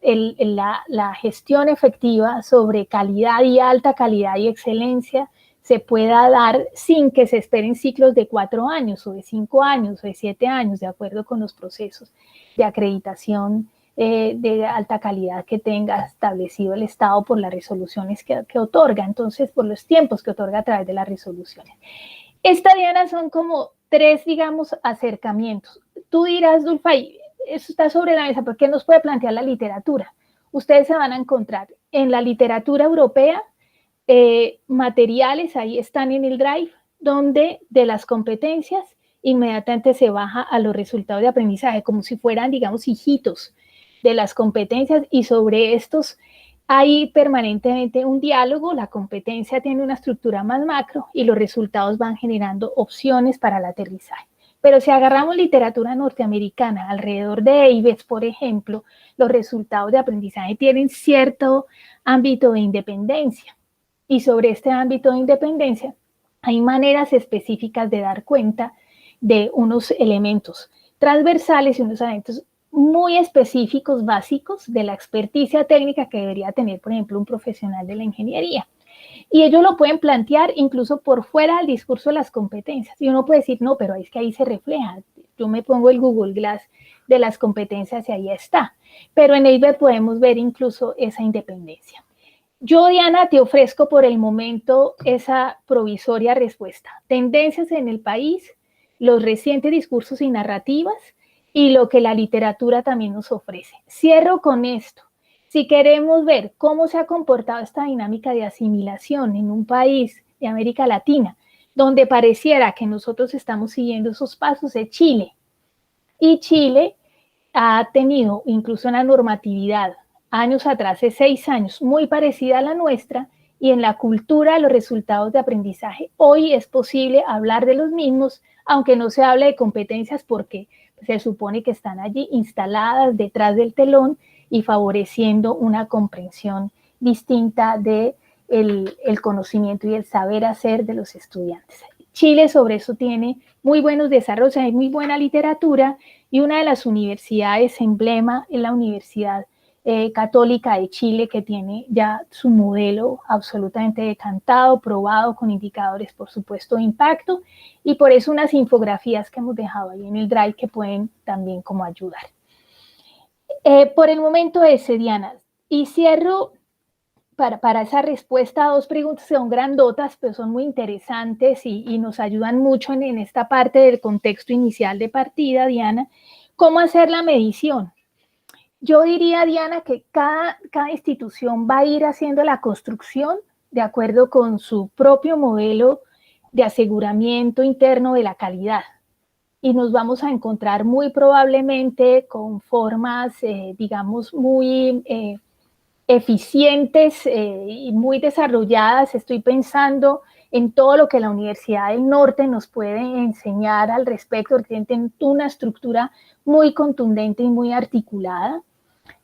la gestión efectiva sobre calidad y alta calidad y excelencia se pueda dar sin que se esperen ciclos de 4 años o de 5 años o de 7 años, de acuerdo con los procesos de acreditación de alta calidad que tenga establecido el Estado por las resoluciones que otorga, entonces por los tiempos que otorga a través de las resoluciones. Esta, Diana, son como 3, digamos, acercamientos. Tú dirás, Dulfay, eso está sobre la mesa, ¿por qué nos puede plantear la literatura? Ustedes se van a encontrar en la literatura europea materiales, ahí están en el Drive, donde de las competencias inmediatamente se baja a los resultados de aprendizaje, como si fueran, digamos, hijitos de las competencias, y sobre estos hay permanentemente un diálogo. La competencia tiene una estructura más macro y los resultados van generando opciones para el aterrizaje. Pero si agarramos literatura norteamericana, alrededor de IBEX, por ejemplo, los resultados de aprendizaje tienen cierto ámbito de independencia. Y sobre este ámbito de independencia hay maneras específicas de dar cuenta de unos elementos transversales y unos elementos muy específicos, básicos, de la experticia técnica que debería tener, por ejemplo, un profesional de la ingeniería. Y ellos lo pueden plantear incluso por fuera del discurso de las competencias. Y uno puede decir, no, pero es que ahí se refleja. Yo me pongo el Google Glass de las competencias y ahí está. Pero en EIBER podemos ver incluso esa independencia. Yo, Diana, te ofrezco por el momento esa provisoria respuesta. Tendencias en el país, los recientes discursos y narrativas y lo que la literatura también nos ofrece. Cierro con esto. Si queremos ver cómo se ha comportado esta dinámica de asimilación en un país de América Latina, donde pareciera que nosotros estamos siguiendo esos pasos, es Chile. Y Chile ha tenido incluso una normatividad años atrás, de 6 años, muy parecida a la nuestra, y en la cultura de los resultados de aprendizaje hoy es posible hablar de los mismos, aunque no se hable de competencias porque se supone que están allí instaladas detrás del telón y favoreciendo una comprensión distinta de el conocimiento y el saber hacer de los estudiantes. Chile sobre eso tiene muy buenos desarrollos, hay muy buena literatura, y una de las universidades emblema es la Universidad Católica de Chile, que tiene ya su modelo absolutamente decantado, probado, con indicadores, por supuesto, de impacto, y por eso unas infografías que hemos dejado ahí en el Drive que pueden también como ayudar. Por el momento ese, Diana, y cierro para esa respuesta a 2 preguntas que son grandotas, pero son muy interesantes y nos ayudan mucho en esta parte del contexto inicial de partida, Diana. ¿Cómo hacer la medición? Yo diría, Diana, que cada institución va a ir haciendo la construcción de acuerdo con su propio modelo de aseguramiento interno de la calidad. Y nos vamos a encontrar muy probablemente con formas, digamos, muy eficientes y muy desarrolladas. Estoy pensando en todo lo que la Universidad del Norte nos puede enseñar al respecto, porque tienen una estructura muy contundente y muy articulada,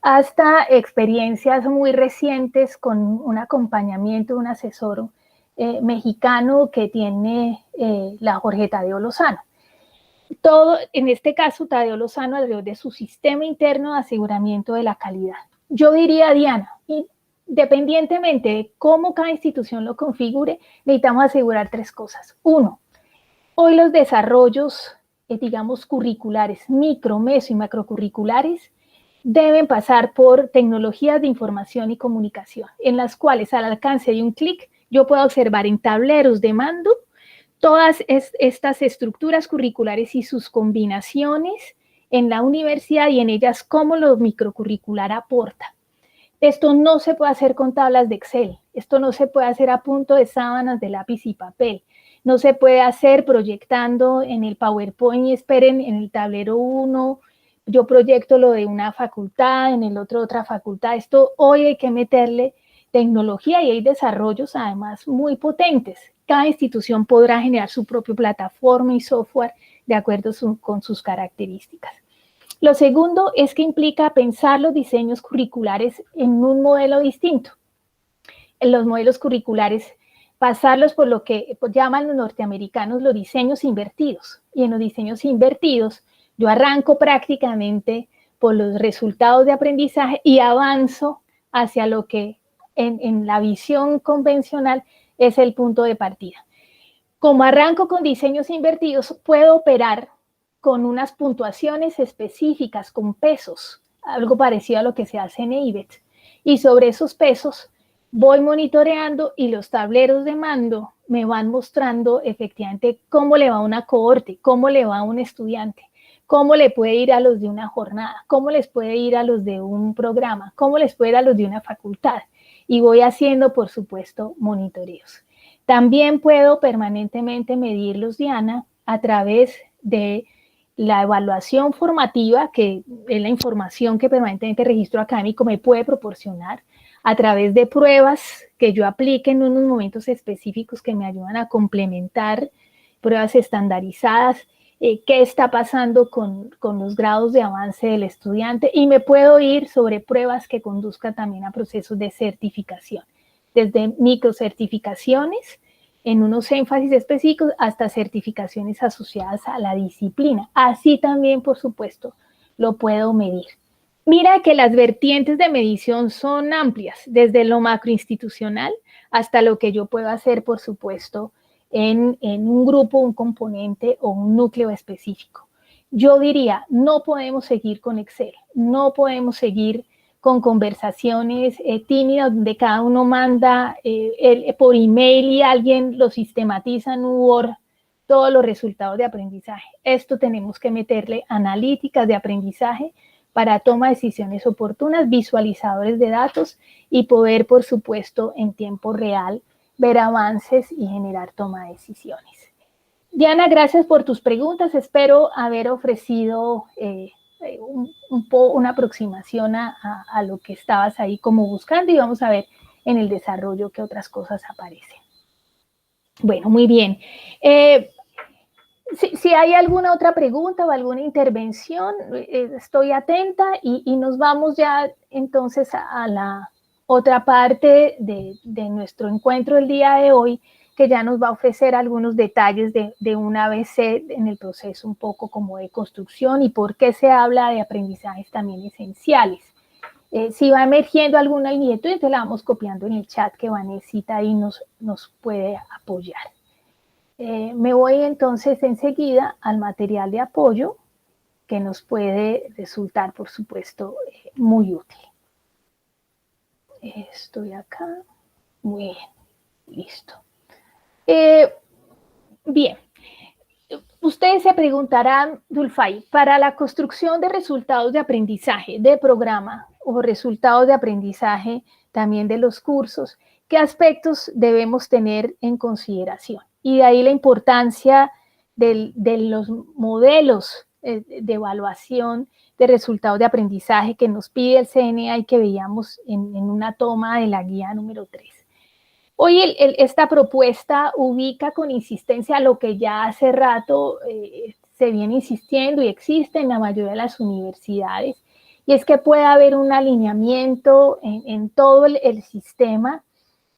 hasta experiencias muy recientes con un acompañamiento de un asesor mexicano que tiene la Jorge Tadeo Lozano. Todo, en este caso, Tadeo Lozano, alrededor de su sistema interno de aseguramiento de la calidad. Yo diría, Diana, independientemente de cómo cada institución lo configure, necesitamos asegurar 3 cosas. 1, hoy los desarrollos, digamos, curriculares, micro, meso y macrocurriculares, deben pasar por tecnologías de información y comunicación, en las cuales al alcance de un clic yo puedo observar en tableros de mando todas estas estructuras curriculares y sus combinaciones en la universidad, y en ellas cómo lo microcurricular aporta. Esto no se puede hacer con tablas de Excel, esto no se puede hacer a punto de sábanas de lápiz y papel, no se puede hacer proyectando en el PowerPoint y esperen en el tablero 1, yo proyecto lo de una facultad, en el otro otra facultad. Esto hoy hay que meterle tecnología, y hay desarrollos además muy potentes. Cada institución podrá generar su propia plataforma y software de acuerdo con sus características. Lo segundo es que implica pensar los diseños curriculares en un modelo distinto. Los modelos curriculares pasarlos por lo que llaman los norteamericanos los diseños invertidos. Y en los diseños invertidos yo arranco prácticamente por los resultados de aprendizaje y avanzo hacia lo que en la visión convencional es el punto de partida. Como arranco con diseños invertidos, puedo operar con unas puntuaciones específicas, con pesos, algo parecido a lo que se hace en EIBET. Y sobre esos pesos voy monitoreando y los tableros de mando me van mostrando efectivamente cómo le va a una cohorte, cómo le va a un estudiante, cómo le puede ir a los de una jornada, cómo les puede ir a los de un programa, cómo les puede ir a los de una facultad. Y voy haciendo, por supuesto, monitoreos. También puedo permanentemente medirlos, Diana, a través de la evaluación formativa, que es la información que permanentemente el registro académico me puede proporcionar, a través de pruebas que yo aplique en unos momentos específicos que me ayudan a complementar, pruebas estandarizadas, qué está pasando con los grados de avance del estudiante, y me puedo ir sobre pruebas que conduzcan también a procesos de certificación, desde microcertificaciones en unos énfasis específicos hasta certificaciones asociadas a la disciplina. Así también, por supuesto, lo puedo medir. Mira que las vertientes de medición son amplias, desde lo macroinstitucional hasta lo que yo puedo hacer, por supuesto, en un grupo, un componente o un núcleo específico. Yo diría, no podemos seguir con Excel, no podemos seguir con conversaciones tímidas donde cada uno manda por email y alguien lo sistematiza en un Word todos los resultados de aprendizaje. Esto tenemos que meterle analíticas de aprendizaje para toma de decisiones oportunas, visualizadores de datos y poder, por supuesto, en tiempo real, ver avances y generar toma de decisiones. Diana, gracias por tus preguntas. Espero haber ofrecido una aproximación a lo que estabas ahí como buscando, y vamos a ver en el desarrollo qué otras cosas aparecen. Bueno, muy bien. Si hay alguna otra pregunta o alguna intervención, estoy atenta, y nos vamos ya entonces a la otra parte de nuestro encuentro el día de hoy, que ya nos va a ofrecer algunos detalles de un ABC en el proceso un poco como de construcción y por qué se habla de aprendizajes también esenciales. Si va emergiendo alguna inquietud, entonces la vamos copiando en el chat que Vanesita ahí nos puede apoyar. Me voy entonces enseguida al material de apoyo que nos puede resultar, por supuesto, muy útil. Estoy acá. Muy bien, listo. Bien, ustedes se preguntarán, Dulfay, para la construcción de resultados de aprendizaje de programa o resultados de aprendizaje también de los cursos, ¿qué aspectos debemos tener en consideración? Y de ahí la importancia de los modelos de evaluación de resultados de aprendizaje que nos pide el CNA y que veíamos en una toma de la guía número 3. Hoy esta propuesta ubica con insistencia lo que ya hace rato se viene insistiendo y existe en la mayoría de las universidades, y es que puede haber un alineamiento en todo el sistema,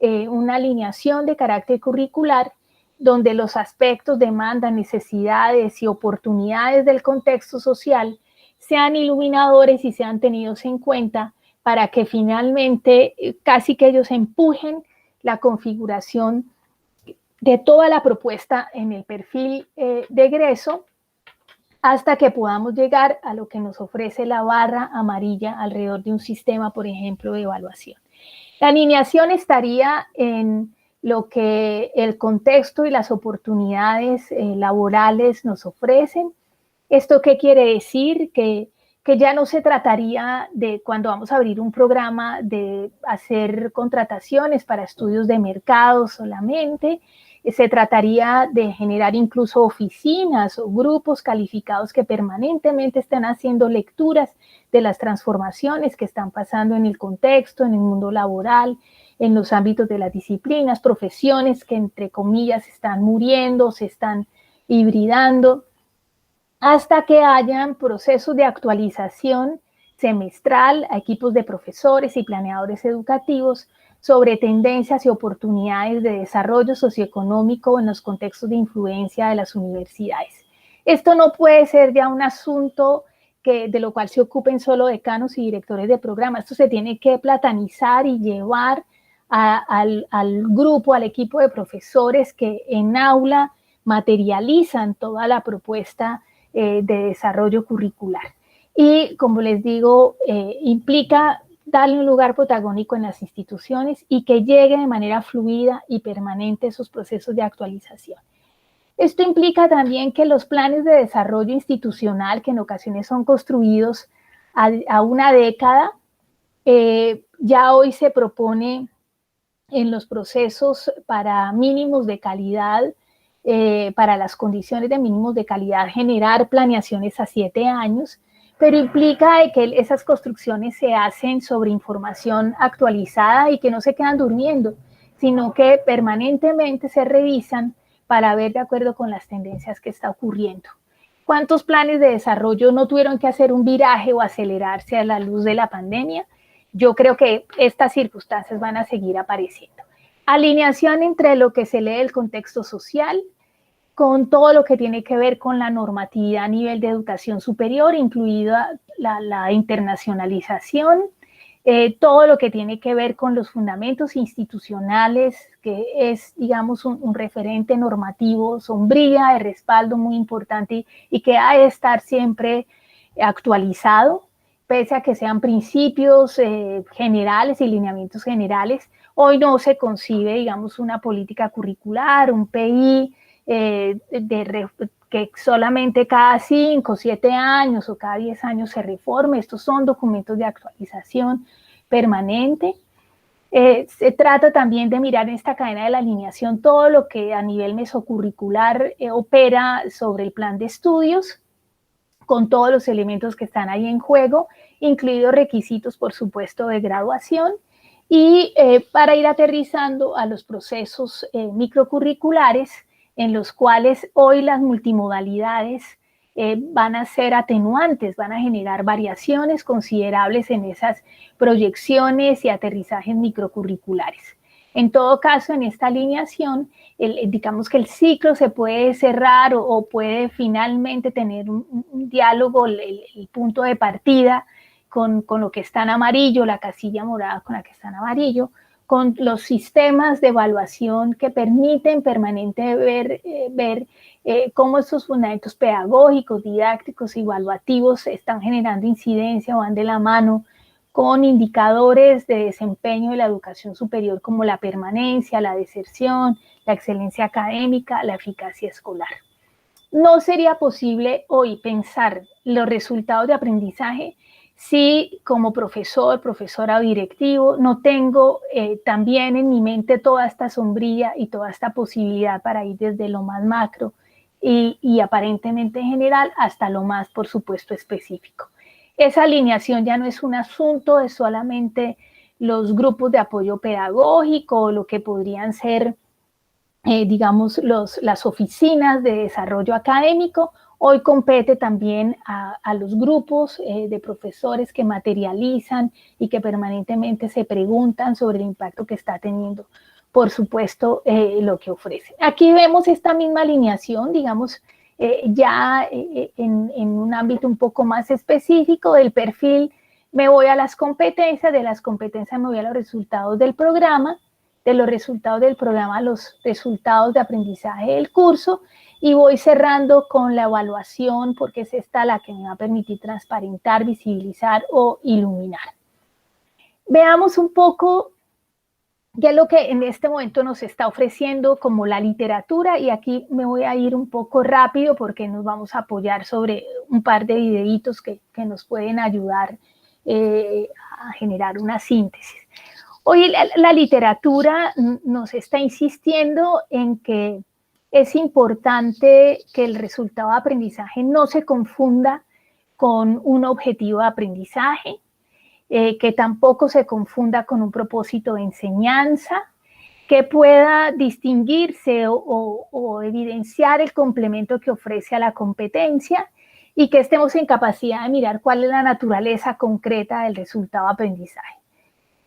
una alineación de carácter curricular, donde los aspectos, demandas, necesidades y oportunidades del contexto social sean iluminadores y sean tenidos en cuenta para que finalmente casi que ellos empujen la configuración de toda la propuesta en el perfil de egreso, hasta que podamos llegar a lo que nos ofrece la barra amarilla alrededor de un sistema, por ejemplo, de evaluación. La alineación estaría en lo que el contexto y las oportunidades laborales nos ofrecen. ¿Esto qué quiere decir? Que ya no se trataría de, cuando vamos a abrir un programa, de hacer contrataciones para estudios de mercado solamente. Se trataría de generar incluso oficinas o grupos calificados que permanentemente estén haciendo lecturas de las transformaciones que están pasando en el contexto, en el mundo laboral, en los ámbitos de las disciplinas, profesiones que entre comillas están muriendo, se están hibridando, hasta que hayan procesos de actualización semestral a equipos de profesores y planeadores educativos sobre tendencias y oportunidades de desarrollo socioeconómico en los contextos de influencia de las universidades. Esto no puede ser ya un asunto de lo cual se ocupen solo decanos y directores de programa. Esto se tiene que platanizar y llevar al grupo, al equipo de profesores que en aula materializan toda la propuesta de desarrollo curricular. Y como les digo, implica darle un lugar protagónico en las instituciones y que llegue de manera fluida y permanente esos procesos de actualización. Esto implica también que los planes de desarrollo institucional, que en ocasiones son construidos a una década, ya hoy se propone en los procesos para mínimos de calidad, para las condiciones de mínimos de calidad, generar planeaciones a 7 años, pero implica que esas construcciones se hacen sobre información actualizada y que no se quedan durmiendo, sino que permanentemente se revisan para ver de acuerdo con las tendencias que está ocurriendo. ¿Cuántos planes de desarrollo no tuvieron que hacer un viraje o acelerarse a la luz de la pandemia? Yo creo que estas circunstancias van a seguir apareciendo. Alineación entre lo que se lee del contexto social, con todo lo que tiene que ver con la normatividad a nivel de educación superior, incluida la internacionalización, todo lo que tiene que ver con los fundamentos institucionales, que es, digamos, un referente normativo, sombría, de respaldo muy importante y que ha de estar siempre actualizado, pese a que sean principios generales y lineamientos generales. Hoy no se concibe, digamos, una política curricular, un PI, que solamente cada 5 o 7 años o cada 10 años se reforme. Estos son documentos de actualización permanente. Se trata también de mirar en esta cadena de la alineación todo lo que a nivel mesocurricular opera sobre el plan de estudios, con todos los elementos que están ahí en juego, incluidos requisitos, por supuesto, de graduación, y para ir aterrizando a los procesos microcurriculares, en los cuales hoy las multimodalidades van a ser atenuantes, van a generar variaciones considerables en esas proyecciones y aterrizajes microcurriculares. En todo caso, en esta alineación, digamos que el ciclo se puede cerrar o puede finalmente tener un diálogo, el punto de partida con lo que está en amarillo, la casilla morada con la que está en amarillo, con los sistemas de evaluación que permiten permanentemente ver cómo estos fundamentos pedagógicos, didácticos y evaluativos están generando incidencia o van de la mano con indicadores de desempeño de la educación superior como la permanencia, la deserción, la excelencia académica, la eficacia escolar. No sería posible hoy pensar los resultados de aprendizaje si como profesor, profesora o directivo no tengo también en mi mente toda esta sombría y toda esta posibilidad para ir desde lo más macro y aparentemente general hasta lo más, por supuesto, específico. Esa alineación ya no es un asunto de solamente los grupos de apoyo pedagógico o lo que podrían ser, digamos, las oficinas de desarrollo académico. Hoy compete también a los grupos de profesores que materializan y que permanentemente se preguntan sobre el impacto que está teniendo, por supuesto, lo que ofrece. Aquí vemos esta misma alineación, digamos, ya en un ámbito un poco más específico del perfil. Me voy a las competencias, de las competencias me voy a los resultados del programa, de los resultados del programa a los resultados de aprendizaje del curso, y voy cerrando con la evaluación, porque es esta la que me va a permitir transparentar, visibilizar o iluminar. Veamos un poco qué es lo que en este momento nos está ofreciendo como la literatura, y aquí me voy a ir un poco rápido porque nos vamos a apoyar sobre un par de videitos que nos pueden ayudar a generar una síntesis. Hoy la literatura nos está insistiendo en que es importante que el resultado de aprendizaje no se confunda con un objetivo de aprendizaje, que tampoco se confunda con un propósito de enseñanza, que pueda distinguirse o evidenciar el complemento que ofrece a la competencia y que estemos en capacidad de mirar cuál es la naturaleza concreta del resultado de aprendizaje.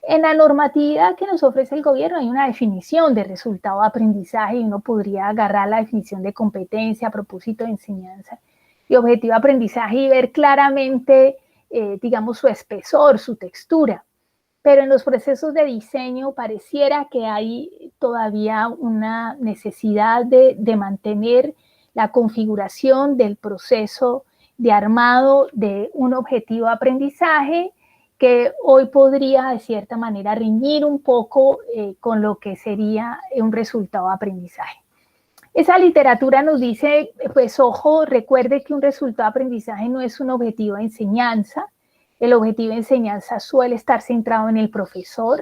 En la normatividad que nos ofrece el gobierno hay una definición de resultado de aprendizaje y uno podría agarrar la definición de competencia, propósito de enseñanza y objetivo de aprendizaje y ver claramente, digamos, su espesor, su textura. Pero en los procesos de diseño pareciera que hay todavía una necesidad de mantener la configuración del proceso de armado de un objetivo de aprendizaje que hoy podría de cierta manera reñir un poco con lo que sería un resultado de aprendizaje. Esa literatura nos dice, pues ojo, recuerde que un resultado de aprendizaje no es un objetivo de enseñanza. El objetivo de enseñanza suele estar centrado en el profesor,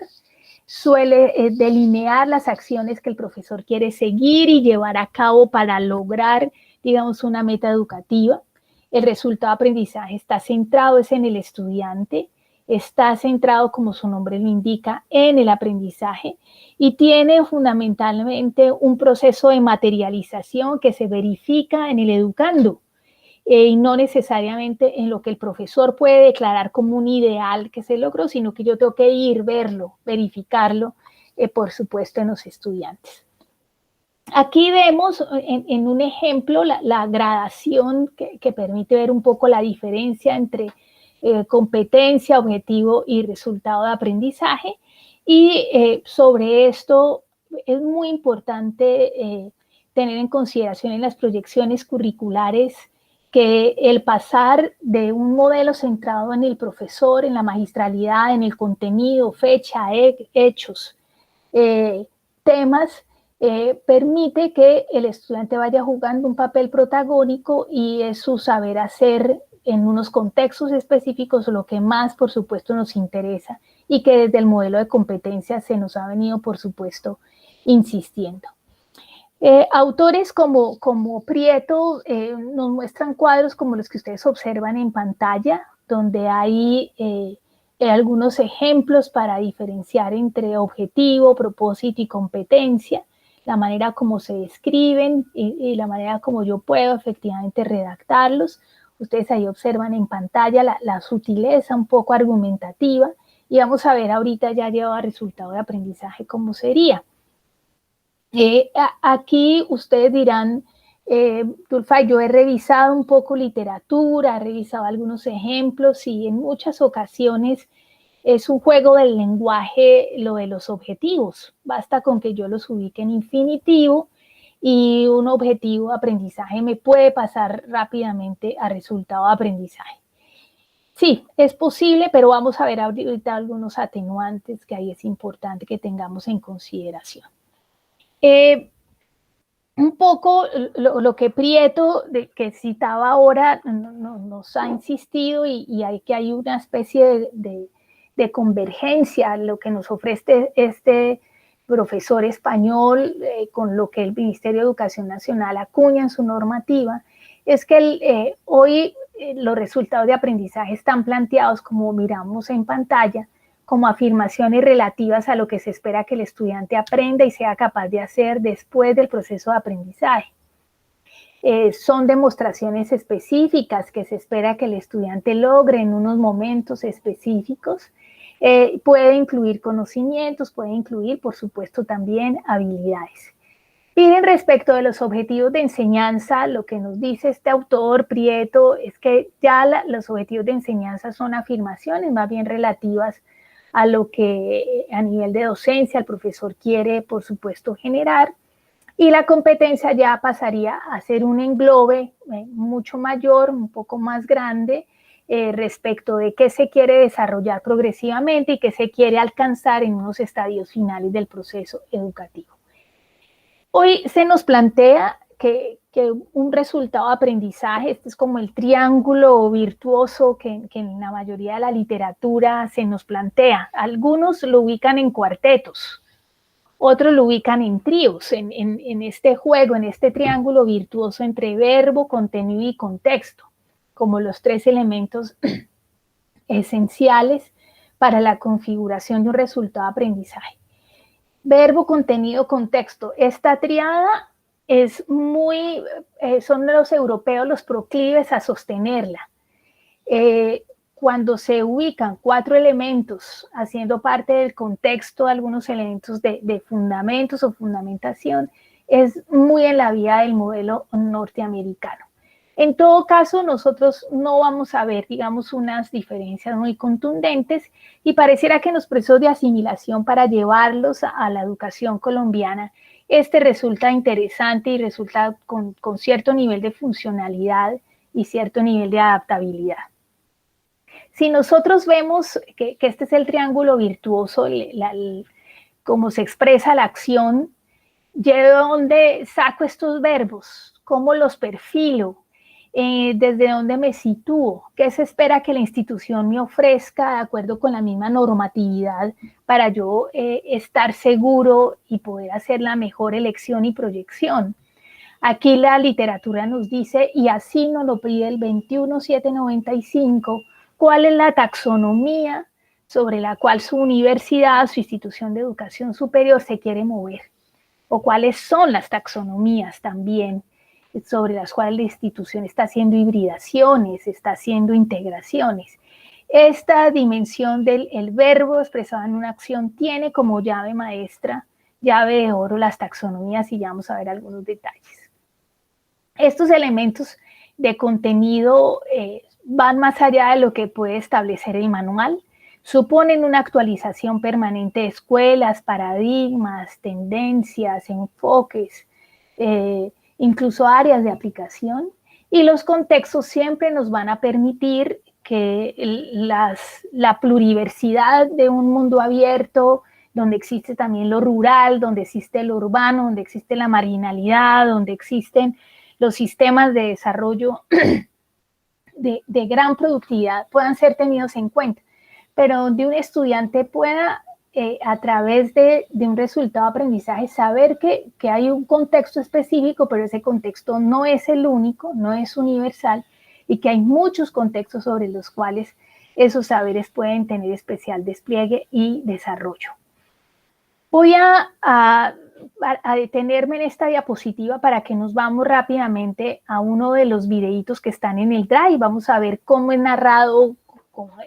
suele delinear las acciones que el profesor quiere seguir y llevar a cabo para lograr, digamos, una meta educativa. El resultado de aprendizaje está centrado en el estudiante, está centrado, como su nombre lo indica, en el aprendizaje y tiene fundamentalmente un proceso de materialización que se verifica en el educando y no necesariamente en lo que el profesor puede declarar como un ideal que se logró, sino que yo tengo que ir, verlo, verificarlo, por supuesto, en los estudiantes. Aquí vemos en un ejemplo la gradación que permite ver un poco la diferencia entre competencia, objetivo y resultado de aprendizaje. Y sobre esto es muy importante tener en consideración en las proyecciones curriculares que el pasar de un modelo centrado en el profesor, en la magistralidad, en el contenido, fecha, hechos, temas, permite que el estudiante vaya jugando un papel protagónico y es su saber hacer en unos contextos específicos lo que más, por supuesto, nos interesa y que desde el modelo de competencia se nos ha venido, por supuesto, insistiendo. Autores como Prieto nos muestran cuadros como los que ustedes observan en pantalla, donde hay algunos ejemplos para diferenciar entre objetivo, propósito y competencia, la manera como se describen y la manera como yo puedo efectivamente redactarlos. Ustedes ahí observan en pantalla la sutileza un poco argumentativa y vamos a ver ahorita ya llevado a resultado de aprendizaje cómo sería. Aquí ustedes dirán, Tulfay, yo he revisado un poco literatura, he revisado algunos ejemplos y en muchas ocasiones es un juego del lenguaje lo de los objetivos. Basta con que yo los ubique en infinitivo y un objetivo de aprendizaje me puede pasar rápidamente a resultado de aprendizaje. Sí, es posible, pero vamos a ver ahorita algunos atenuantes que ahí es importante que tengamos en consideración. Un poco lo que Prieto, que citaba ahora, nos ha insistido y hay una especie de convergencia, lo que nos ofrece este profesor español con lo que el Ministerio de Educación Nacional acuña en su normativa, es que hoy los resultados de aprendizaje están planteados, como miramos en pantalla, como afirmaciones relativas a lo que se espera que el estudiante aprenda y sea capaz de hacer después del proceso de aprendizaje. Son demostraciones específicas que se espera que el estudiante logre en unos momentos específicos. Puede incluir conocimientos, puede incluir, por supuesto, también habilidades. Piden respecto de los objetivos de enseñanza, lo que nos dice este autor Prieto es que ya los objetivos de enseñanza son afirmaciones más bien relativas a lo que a nivel de docencia el profesor quiere, por supuesto, generar. Y la competencia ya pasaría a ser un englobe mucho mayor, un poco más grande, respecto de qué se quiere desarrollar progresivamente y qué se quiere alcanzar en unos estadios finales del proceso educativo. Hoy se nos plantea que un resultado de aprendizaje, este es como el triángulo virtuoso que en la mayoría de la literatura se nos plantea. Algunos lo ubican en cuartetos, otros lo ubican en tríos, en este juego, en este triángulo virtuoso entre verbo, contenido y contexto, como los tres elementos esenciales para la configuración de un resultado de aprendizaje. Verbo, contenido, contexto. Esta triada es son los europeos los proclives a sostenerla. cuando se ubican 4 elementos haciendo parte del contexto, algunos elementos de fundamentos o fundamentación, es muy en la vía del modelo norteamericano. En todo caso, nosotros no vamos a ver, digamos, unas diferencias muy contundentes y pareciera que en los procesos de asimilación para llevarlos a la educación colombiana, resulta interesante y resulta con cierto nivel de funcionalidad y cierto nivel de adaptabilidad. Si nosotros vemos que este es el triángulo virtuoso, cómo se expresa la acción, ¿yo de dónde saco estos verbos? ¿Cómo los perfilo? ¿Desde dónde me sitúo? ¿Qué se espera que la institución me ofrezca de acuerdo con la misma normatividad para yo estar seguro y poder hacer la mejor elección y proyección? Aquí la literatura nos dice, y así nos lo pide el 21795, cuál es la taxonomía sobre la cual su universidad, su institución de educación superior se quiere mover, o cuáles son las taxonomías también sobre las cuales la institución está haciendo hibridaciones, está haciendo integraciones. Esta dimensión del verbo expresado en una acción tiene como llave maestra, llave de oro, las taxonomías, y ya vamos a ver algunos detalles. Estos elementos de contenido van más allá de lo que puede establecer el manual, suponen una actualización permanente de escuelas, paradigmas, tendencias, enfoques, incluso áreas de aplicación, y los contextos siempre nos van a permitir que la pluriversidad de un mundo abierto, donde existe también lo rural, donde existe lo urbano, donde existe la marginalidad, donde existen los sistemas de desarrollo de gran productividad, puedan ser tenidos en cuenta, pero donde un estudiante pueda a través de un resultado de aprendizaje saber que hay un contexto específico, pero ese contexto no es el único, no es universal, y que hay muchos contextos sobre los cuales esos saberes pueden tener especial despliegue y desarrollo. Voy a detenerme en esta diapositiva para que nos vamos rápidamente a uno de los videitos que están en el Drive. Vamos a ver cómo es narrado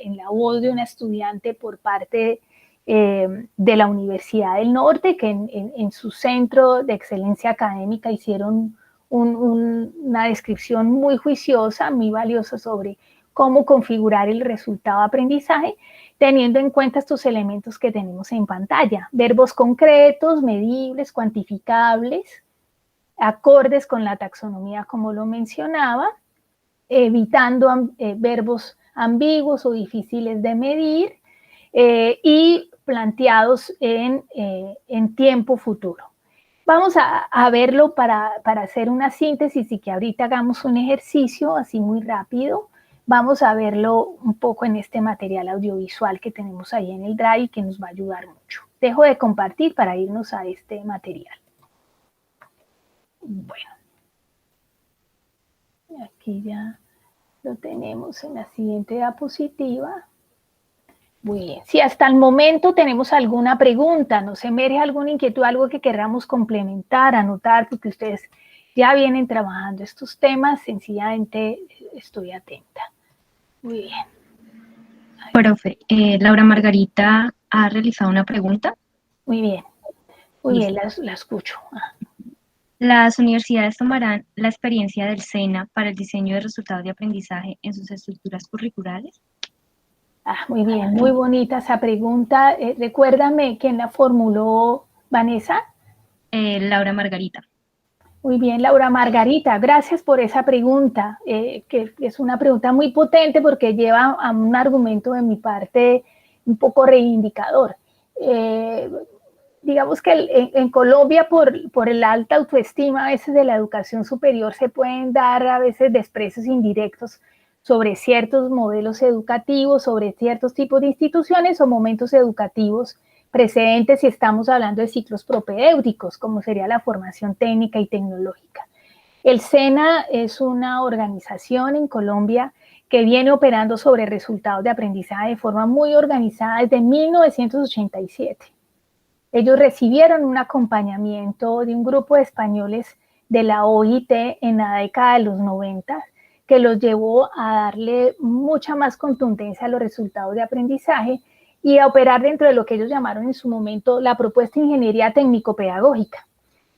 en la voz de una estudiante por parte de la Universidad del Norte, que en su centro de excelencia académica hicieron una descripción muy juiciosa, muy valiosa sobre cómo configurar el resultado de aprendizaje, teniendo en cuenta estos elementos que tenemos en pantalla: verbos concretos, medibles, cuantificables, acordes con la taxonomía, como lo mencionaba, evitando verbos ambiguos o difíciles de medir, y planteados en tiempo futuro. Vamos a verlo para hacer una síntesis y que ahorita hagamos un ejercicio así muy rápido. Vamos a verlo un poco en este material audiovisual que tenemos ahí en el Drive, que nos va a ayudar mucho. Dejo de compartir para irnos a este material. Bueno, aquí ya lo tenemos en la siguiente diapositiva. Muy bien. Si hasta el momento tenemos alguna pregunta, nos emerge alguna inquietud, algo que queramos complementar, anotar, porque ustedes ya vienen trabajando estos temas, sencillamente estoy atenta. Muy bien. Profe, Laura Margarita ha realizado una pregunta. Muy bien. Muy bien, la escucho. ¿Las universidades tomarán la experiencia del SENA para el diseño de resultados de aprendizaje en sus estructuras curriculares? Muy bien, muy bonita esa pregunta. Recuérdame quién la formuló, Vanessa. Laura Margarita. Muy bien, Laura Margarita, gracias por esa pregunta, que es una pregunta muy potente porque lleva a un argumento de mi parte un poco reivindicador. Digamos que en Colombia, por el alta autoestima a veces de la educación superior, se pueden dar a veces desprecios indirectos sobre ciertos modelos educativos, sobre ciertos tipos de instituciones o momentos educativos precedentes si estamos hablando de ciclos propedéuticos, como sería la formación técnica y tecnológica. El SENA es una organización en Colombia que viene operando sobre resultados de aprendizaje de forma muy organizada desde 1987. Ellos recibieron un acompañamiento de un grupo de españoles de la OIT en la década de los 90, que los llevó a darle mucha más contundencia a los resultados de aprendizaje y a operar dentro de lo que ellos llamaron en su momento la propuesta de ingeniería técnico-pedagógica,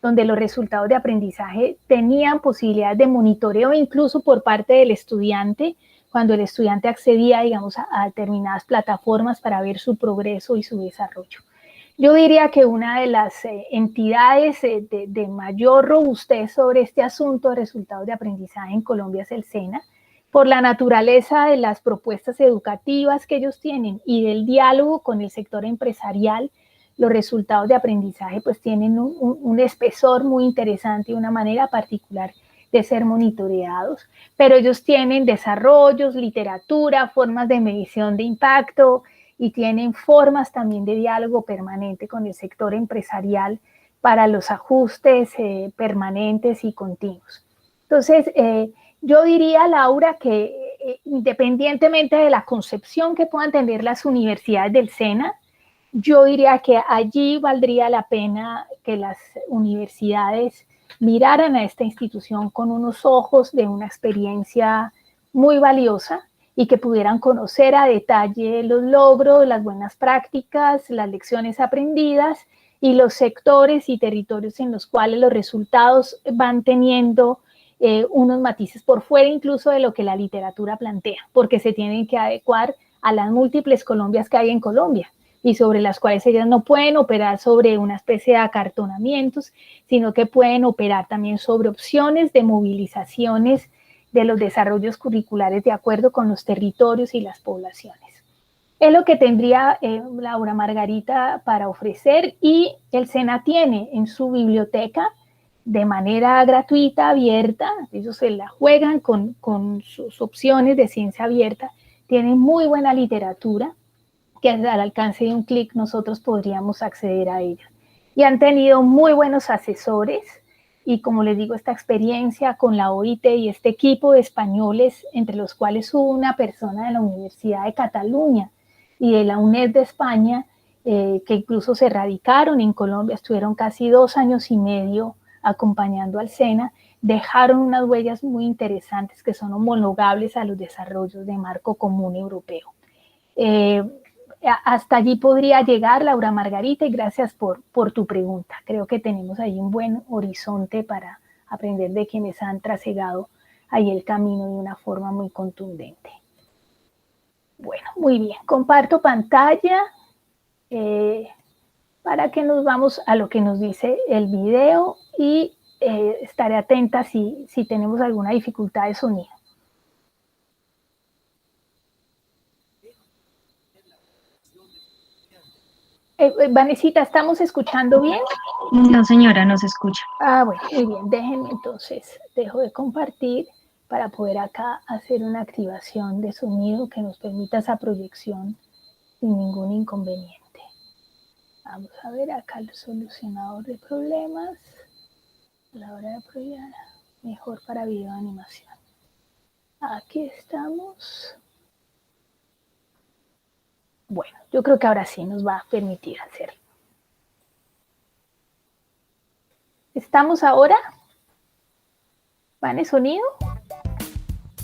donde los resultados de aprendizaje tenían posibilidades de monitoreo incluso por parte del estudiante, cuando el estudiante accedía, digamos, a determinadas plataformas para ver su progreso y su desarrollo. Yo diría que una de las entidades de mayor robustez sobre este asunto de resultados de aprendizaje en Colombia es el SENA, por la naturaleza de las propuestas educativas que ellos tienen y del diálogo con el sector empresarial. Los resultados de aprendizaje pues tienen un espesor muy interesante y una manera particular de ser monitoreados, pero ellos tienen desarrollos, literatura, formas de medición de impacto y tienen formas también de diálogo permanente con el sector empresarial para los ajustes permanentes y continuos. Entonces, yo diría, Laura, que independientemente de la concepción que puedan tener las universidades del SENA, yo diría que allí valdría la pena que las universidades miraran a esta institución con unos ojos de una experiencia muy valiosa y que pudieran conocer a detalle los logros, las buenas prácticas, las lecciones aprendidas y los sectores y territorios en los cuales los resultados van teniendo unos matices por fuera incluso de lo que la literatura plantea, porque se tienen que adecuar a las múltiples Colombias que hay en Colombia y sobre las cuales ellas no pueden operar sobre una especie de acartonamientos, sino que pueden operar también sobre opciones de movilizaciones de los desarrollos curriculares de acuerdo con los territorios y las poblaciones. Es lo que tendría Laura Margarita para ofrecer, y el SENA tiene en su biblioteca de manera gratuita, abierta, ellos se la juegan con sus opciones de ciencia abierta, tienen muy buena literatura que al alcance de un clic nosotros podríamos acceder a ella. Y han tenido muy buenos asesores y, como les digo, esta experiencia con la OIT y este equipo de españoles, entre los cuales hubo una persona de la Universidad de Cataluña y de la UNED de España, que incluso se radicaron en Colombia, estuvieron casi 2 años y medio acompañando al SENA, dejaron unas huellas muy interesantes que son homologables a los desarrollos de marco común europeo. Hasta allí podría llegar, Laura Margarita, y gracias por tu pregunta. Creo que tenemos ahí un buen horizonte para aprender de quienes han trasegado ahí el camino de una forma muy contundente. Bueno, muy bien. Comparto pantalla para que nos vamos a lo que nos dice el video y estaré atenta si tenemos alguna dificultad de sonido. Vanesita, ¿estamos escuchando bien? No, señora, no se escucha. Ah, bueno, muy bien. Déjenme entonces, dejo de compartir para poder acá hacer una activación de sonido que nos permita esa proyección sin ningún inconveniente. Vamos a ver acá el solucionador de problemas a la hora de proyectar, mejor para video animación. Aquí estamos. Bueno, yo creo que ahora sí nos va a permitir hacerlo. ¿Estamos ahora? ¿Vane, sonido?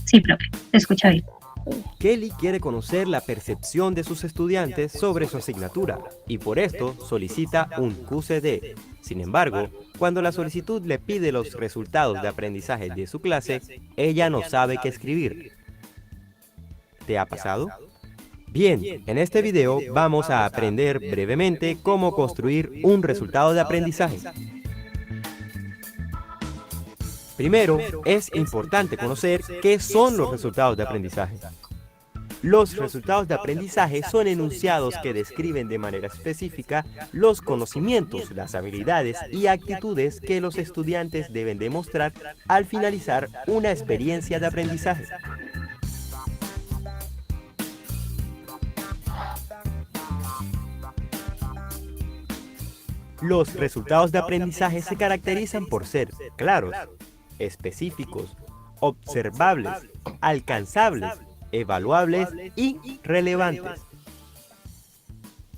Sí, profe, se escucha bien. Kelly quiere conocer la percepción de sus estudiantes sobre su asignatura y por esto solicita un QCD. Sin embargo, cuando la solicitud le pide los resultados de aprendizaje de su clase, ella no sabe qué escribir. ¿Te ha pasado? Bien, en este video vamos a aprender brevemente cómo construir un resultado de aprendizaje. Primero, es importante conocer qué son los resultados de aprendizaje. Los resultados de aprendizaje son enunciados que describen de manera específica los conocimientos, las habilidades y actitudes que los estudiantes deben demostrar al finalizar una experiencia de aprendizaje. Los resultados de aprendizaje se caracterizan por ser claros, específicos, observables, alcanzables, evaluables y relevantes.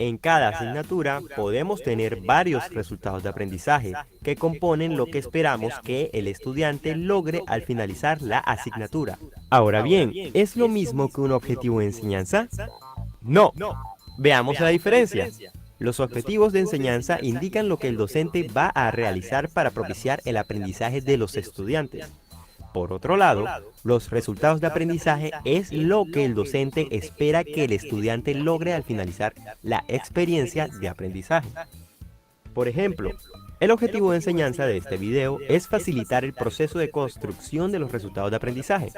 En cada asignatura podemos tener varios resultados de aprendizaje que componen lo que esperamos que el estudiante logre al finalizar la asignatura. Ahora bien, ¿es lo mismo que un objetivo de enseñanza? No. Veamos la diferencia. Los objetivos de enseñanza indican lo que el docente va a realizar para propiciar el aprendizaje de los estudiantes. Por otro lado, los resultados de aprendizaje es lo que el docente espera que el estudiante logre al finalizar la experiencia de aprendizaje. Por ejemplo, el objetivo de enseñanza de este video es facilitar el proceso de construcción de los resultados de aprendizaje,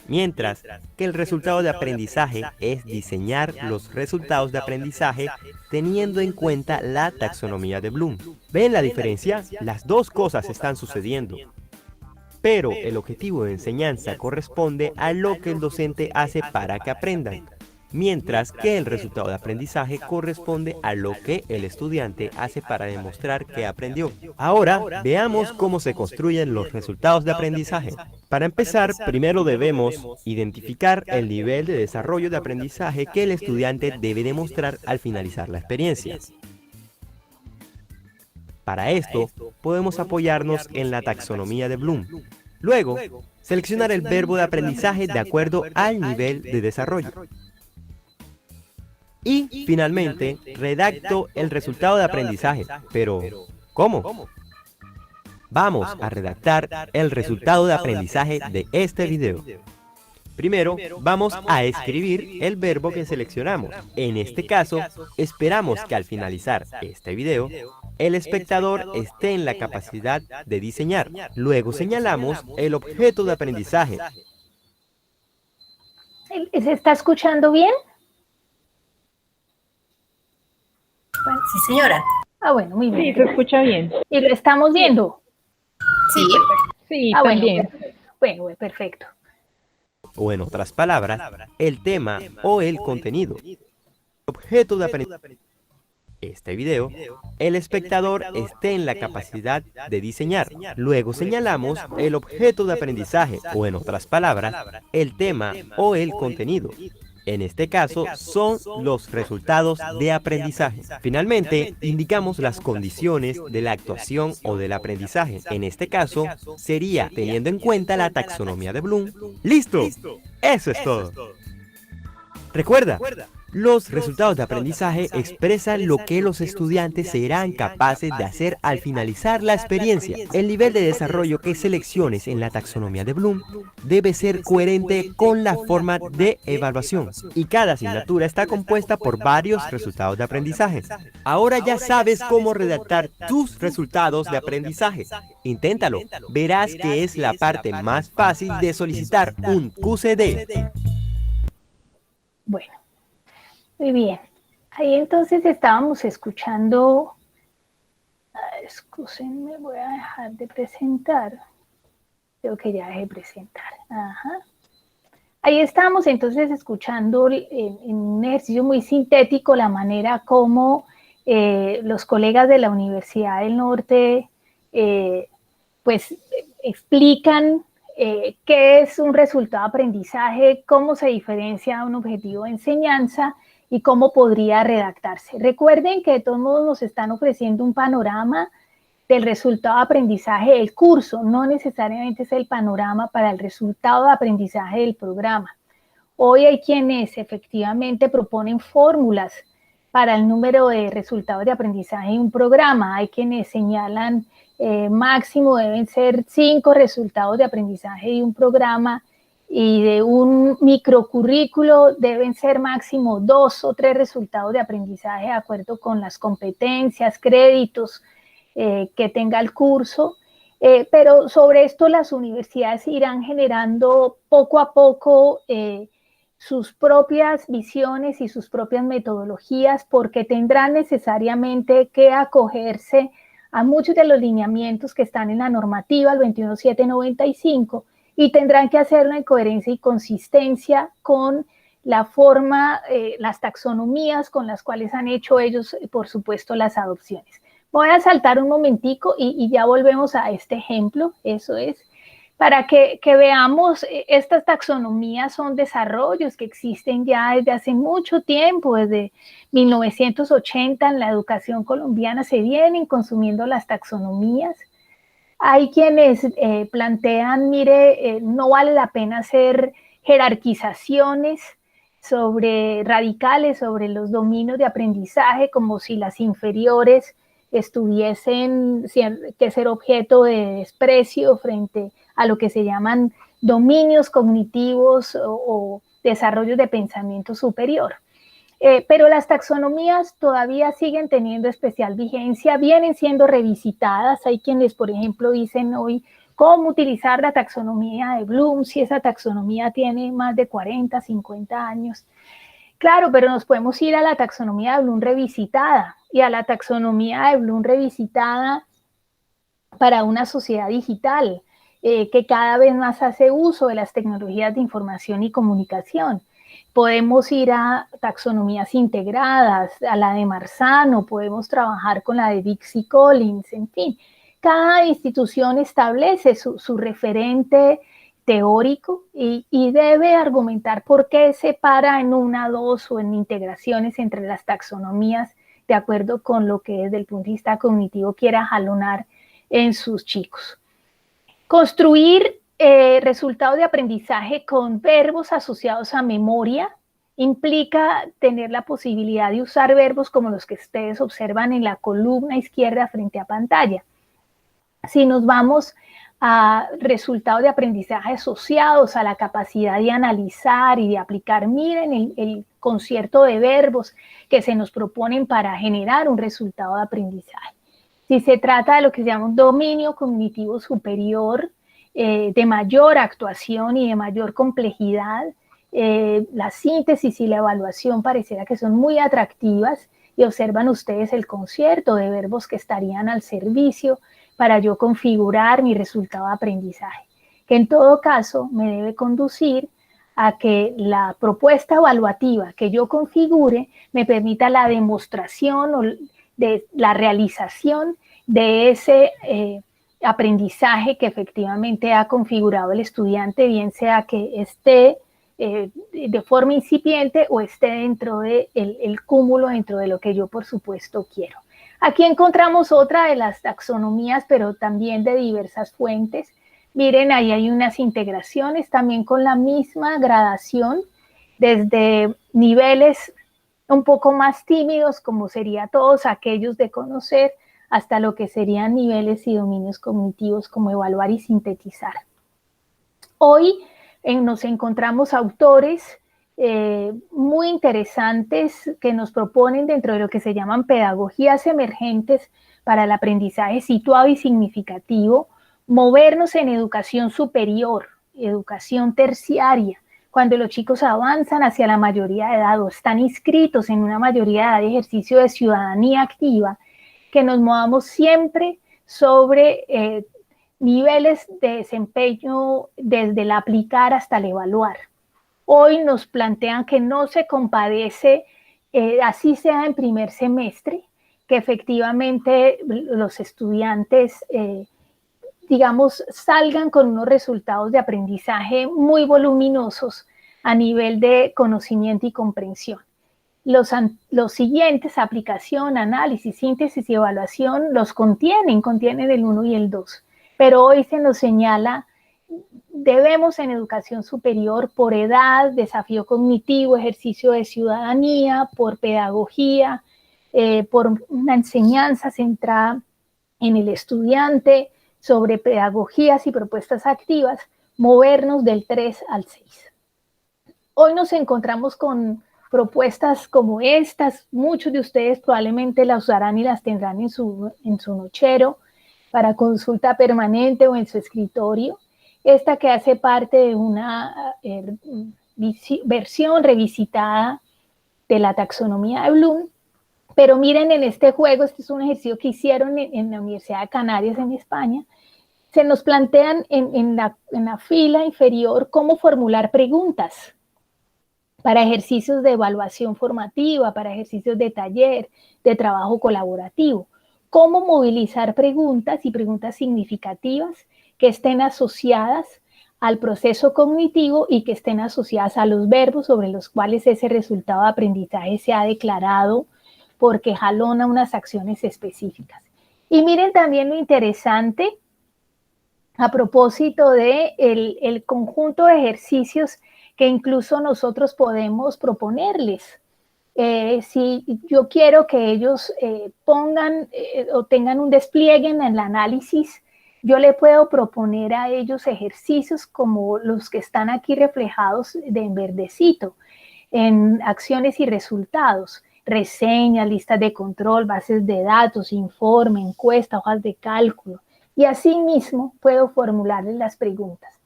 mientras que el resultado de aprendizaje es diseñar los resultados de aprendizaje teniendo en cuenta la taxonomía de Bloom. ¿Ven la diferencia? Las dos cosas están sucediendo. Pero el objetivo de enseñanza corresponde a lo que el docente hace para que aprendan, mientras que el resultado de aprendizaje corresponde a lo que el estudiante hace para demostrar que aprendió. Ahora, veamos cómo se construyen los resultados de aprendizaje. Para empezar, primero debemos identificar el nivel de desarrollo de aprendizaje que el estudiante debe demostrar al finalizar la experiencia. Para esto, podemos apoyarnos en la taxonomía de Bloom. Luego, seleccionar el verbo de aprendizaje de acuerdo al nivel de desarrollo. Y, finalmente, redacto el resultado de aprendizaje. Pero, ¿cómo? Vamos a redactar el resultado de aprendizaje de este video. Primero, vamos a escribir el verbo que seleccionamos. En este caso, esperamos que al finalizar este video, el espectador esté en la capacidad de diseñar. Luego señalamos el objeto de aprendizaje. ¿Se está escuchando bien? Sí, señora. Ah, bueno, muy bien. Sí, se escucha bien. ¿Y lo estamos viendo? Sí. Sí, Ah, bueno, también. bueno, perfecto. O en otras palabras, el tema o el contenido. Objeto de aprendizaje. Este video, el espectador esté en la capacidad de diseñar. Luego señalamos el objeto de aprendizaje, o en otras palabras, el tema o el contenido. En este caso, son los resultados de aprendizaje. Finalmente, indicamos las condiciones de la actuación o del aprendizaje. En este caso, sería teniendo en cuenta la taxonomía de Bloom. ¡Listo! Eso es todo. Recuerda, los resultados de aprendizaje expresan lo que los estudiantes serán capaces de hacer al finalizar la experiencia. El nivel de desarrollo que selecciones en la taxonomía de Bloom debe ser coherente con la forma de evaluación. Y cada asignatura está compuesta por varios resultados de aprendizaje. Ahora ya sabes cómo redactar tus resultados de aprendizaje. Inténtalo. Verás que es la parte más fácil de solicitar un QCD. Bueno, muy bien. Ahí entonces estábamos escuchando. Excúsenme, voy a dejar de presentar. Creo que ya dejé de presentar. Ajá. Ahí estábamos entonces escuchando en un ejercicio muy sintético la manera como los colegas de la Universidad del Norte pues explican qué es un resultado de aprendizaje, cómo se diferencia un objetivo de enseñanza y cómo podría redactarse. Recuerden que de todos modos nos están ofreciendo un panorama del resultado de aprendizaje del curso, no necesariamente es el panorama para el resultado de aprendizaje del programa. Hoy hay quienes efectivamente proponen fórmulas para el número de resultados de aprendizaje en un programa, hay quienes señalan máximo deben ser 5 resultados de aprendizaje de un programa y de un microcurrículo deben ser máximo 2 o 3 resultados de aprendizaje de acuerdo con las competencias, créditos que tenga el curso. Pero sobre esto las universidades irán generando poco a poco sus propias visiones y sus propias metodologías porque tendrán necesariamente que acogerse a muchos de los lineamientos que están en la normativa, el 21795, y tendrán que hacerlo en coherencia y consistencia con la forma, las taxonomías con las cuales han hecho ellos, por supuesto, las adopciones. Voy a saltar un momentico y ya volvemos a este ejemplo, eso es. para que veamos, estas taxonomías son desarrollos que existen ya desde hace mucho tiempo, desde 1980 en la educación colombiana se vienen consumiendo las taxonomías. Hay quienes plantean, mire, no vale la pena hacer jerarquizaciones radicales sobre los dominios de aprendizaje, como si las inferiores estuviesen que ser objeto de desprecio frente a lo que se llaman dominios cognitivos o desarrollos de pensamiento superior. Pero las taxonomías todavía siguen teniendo especial vigencia, vienen siendo revisitadas. Hay quienes, por ejemplo, dicen hoy cómo utilizar la taxonomía de Bloom si esa taxonomía tiene más de 40, 50 años. Claro, pero nos podemos ir a la taxonomía de Bloom revisitada y a la taxonomía de Bloom revisitada para una sociedad digital que cada vez más hace uso de las tecnologías de información y comunicación. Podemos ir a taxonomías integradas, a la de Marzano, podemos trabajar con la de Dixie Collins, en fin. Cada institución establece su referente teórico y debe argumentar por qué separa en una, dos o en integraciones entre las taxonomías de acuerdo con lo que desde el punto de vista cognitivo quiera jalonar en sus chicos. Construir resultados de aprendizaje con verbos asociados a memoria implica tener la posibilidad de usar verbos como los que ustedes observan en la columna izquierda frente a pantalla. Si nos vamos a resultados de aprendizaje asociados a la capacidad de analizar y de aplicar, miren el concierto de verbos que se nos proponen para generar un resultado de aprendizaje. Si se trata de lo que se llama un dominio cognitivo superior, de mayor actuación y de mayor complejidad, la síntesis y la evaluación pareciera que son muy atractivas y observan ustedes el concierto de verbos que estarían al servicio para yo configurar mi resultado de aprendizaje, que en todo caso me debe conducir a que la propuesta evaluativa que yo configure me permita la demostración o de la realización de ese aprendizaje que efectivamente ha configurado el estudiante, bien sea que esté de forma incipiente o esté dentro del cúmulo, dentro de lo que yo por supuesto quiero. Aquí encontramos otra de las taxonomías, pero también de diversas fuentes. Miren, ahí hay unas integraciones también con la misma gradación, desde niveles un poco más tímidos, como sería todos aquellos de conocer, hasta lo que serían niveles y dominios cognitivos, como evaluar y sintetizar. Hoy nos encontramos autores muy interesantes que nos proponen dentro de lo que se llaman pedagogías emergentes para el aprendizaje situado y significativo, movernos en educación superior, educación terciaria, cuando los chicos avanzan hacia la mayoría de edad o están inscritos en una mayoría de edad de ejercicio de ciudadanía activa, que nos movamos siempre sobre niveles de desempeño desde el aplicar hasta el evaluar. Hoy nos plantean que no se compadece, así sea en primer semestre, que efectivamente los estudiantes, digamos, salgan con unos resultados de aprendizaje muy voluminosos a nivel de conocimiento y comprensión. Los siguientes, aplicación, análisis, síntesis y evaluación, los contienen el 1 y el 2. Pero hoy se nos señala, debemos en educación superior por edad, desafío cognitivo, ejercicio de ciudadanía, por pedagogía, por una enseñanza centrada en el estudiante, sobre pedagogías y propuestas activas, movernos del 3 al 6. Hoy nos encontramos con propuestas como estas, muchos de ustedes probablemente las usarán y las tendrán en su nochero para consulta permanente o en su escritorio. Esta que hace parte de una versión revisitada de la taxonomía de Bloom, pero miren en este juego, este es un ejercicio que hicieron en la Universidad de Canarias en España, se nos plantean en la fila inferior cómo formular preguntas para ejercicios de evaluación formativa, para ejercicios de taller, de trabajo colaborativo. Cómo movilizar preguntas y preguntas significativas que estén asociadas al proceso cognitivo y que estén asociadas a los verbos sobre los cuales ese resultado de aprendizaje se ha declarado porque jalona unas acciones específicas. Y miren también lo interesante a propósito de el conjunto de ejercicios que incluso nosotros podemos proponerles. Si yo quiero que ellos pongan o tengan un despliegue en el análisis, yo le puedo proponer a ellos ejercicios como los que están aquí reflejados en verdecito, en acciones y resultados, reseñas, listas de control, bases de datos, informe, encuesta, hojas de cálculo. Y asimismo puedo formularles las preguntas.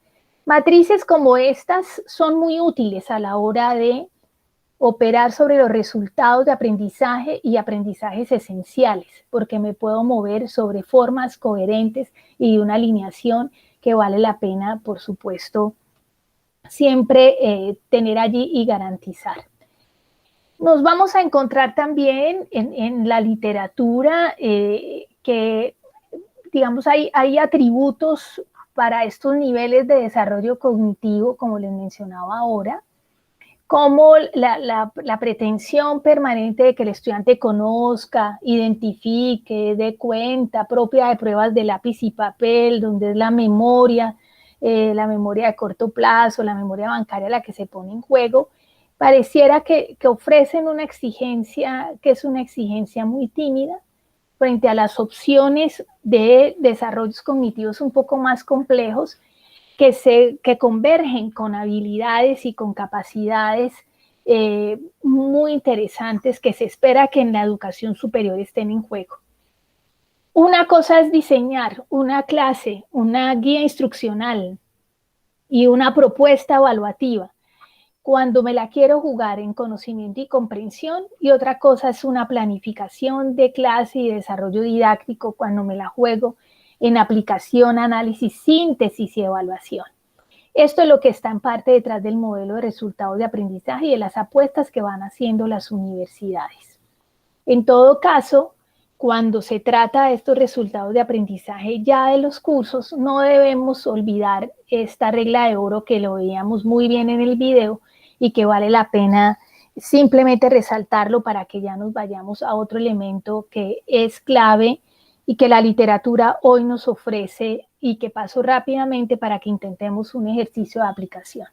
Matrices como estas son muy útiles a la hora de operar sobre los resultados de aprendizaje y aprendizajes esenciales, porque me puedo mover sobre formas coherentes y de una alineación que vale la pena, por supuesto, siempre tener allí y garantizar. Nos vamos a encontrar también en la literatura que, digamos, hay atributos para estos niveles de desarrollo cognitivo, como les mencionaba ahora, como la pretensión permanente de que el estudiante conozca, identifique, dé cuenta, propia de pruebas de lápiz y papel, donde es la memoria de corto plazo, la memoria bancaria la que se pone en juego, pareciera que ofrecen una exigencia que es una exigencia muy tímida frente a las opciones de desarrollos cognitivos un poco más complejos que convergen con habilidades y con capacidades muy interesantes que se espera que en la educación superior estén en juego. Una cosa es diseñar una clase, una guía instruccional y una propuesta evaluativa cuando me la quiero jugar en conocimiento y comprensión, y otra cosa es una planificación de clase y desarrollo didáctico cuando me la juego en aplicación, análisis, síntesis y evaluación. Esto es lo que está en parte detrás del modelo de resultados de aprendizaje y de las apuestas que van haciendo las universidades. En todo caso, cuando se trata de estos resultados de aprendizaje ya de los cursos, no debemos olvidar esta regla de oro que lo veíamos muy bien en el video y que vale la pena simplemente resaltarlo para que ya nos vayamos a otro elemento que es clave y que la literatura hoy nos ofrece y que paso rápidamente para que intentemos un ejercicio de aplicación.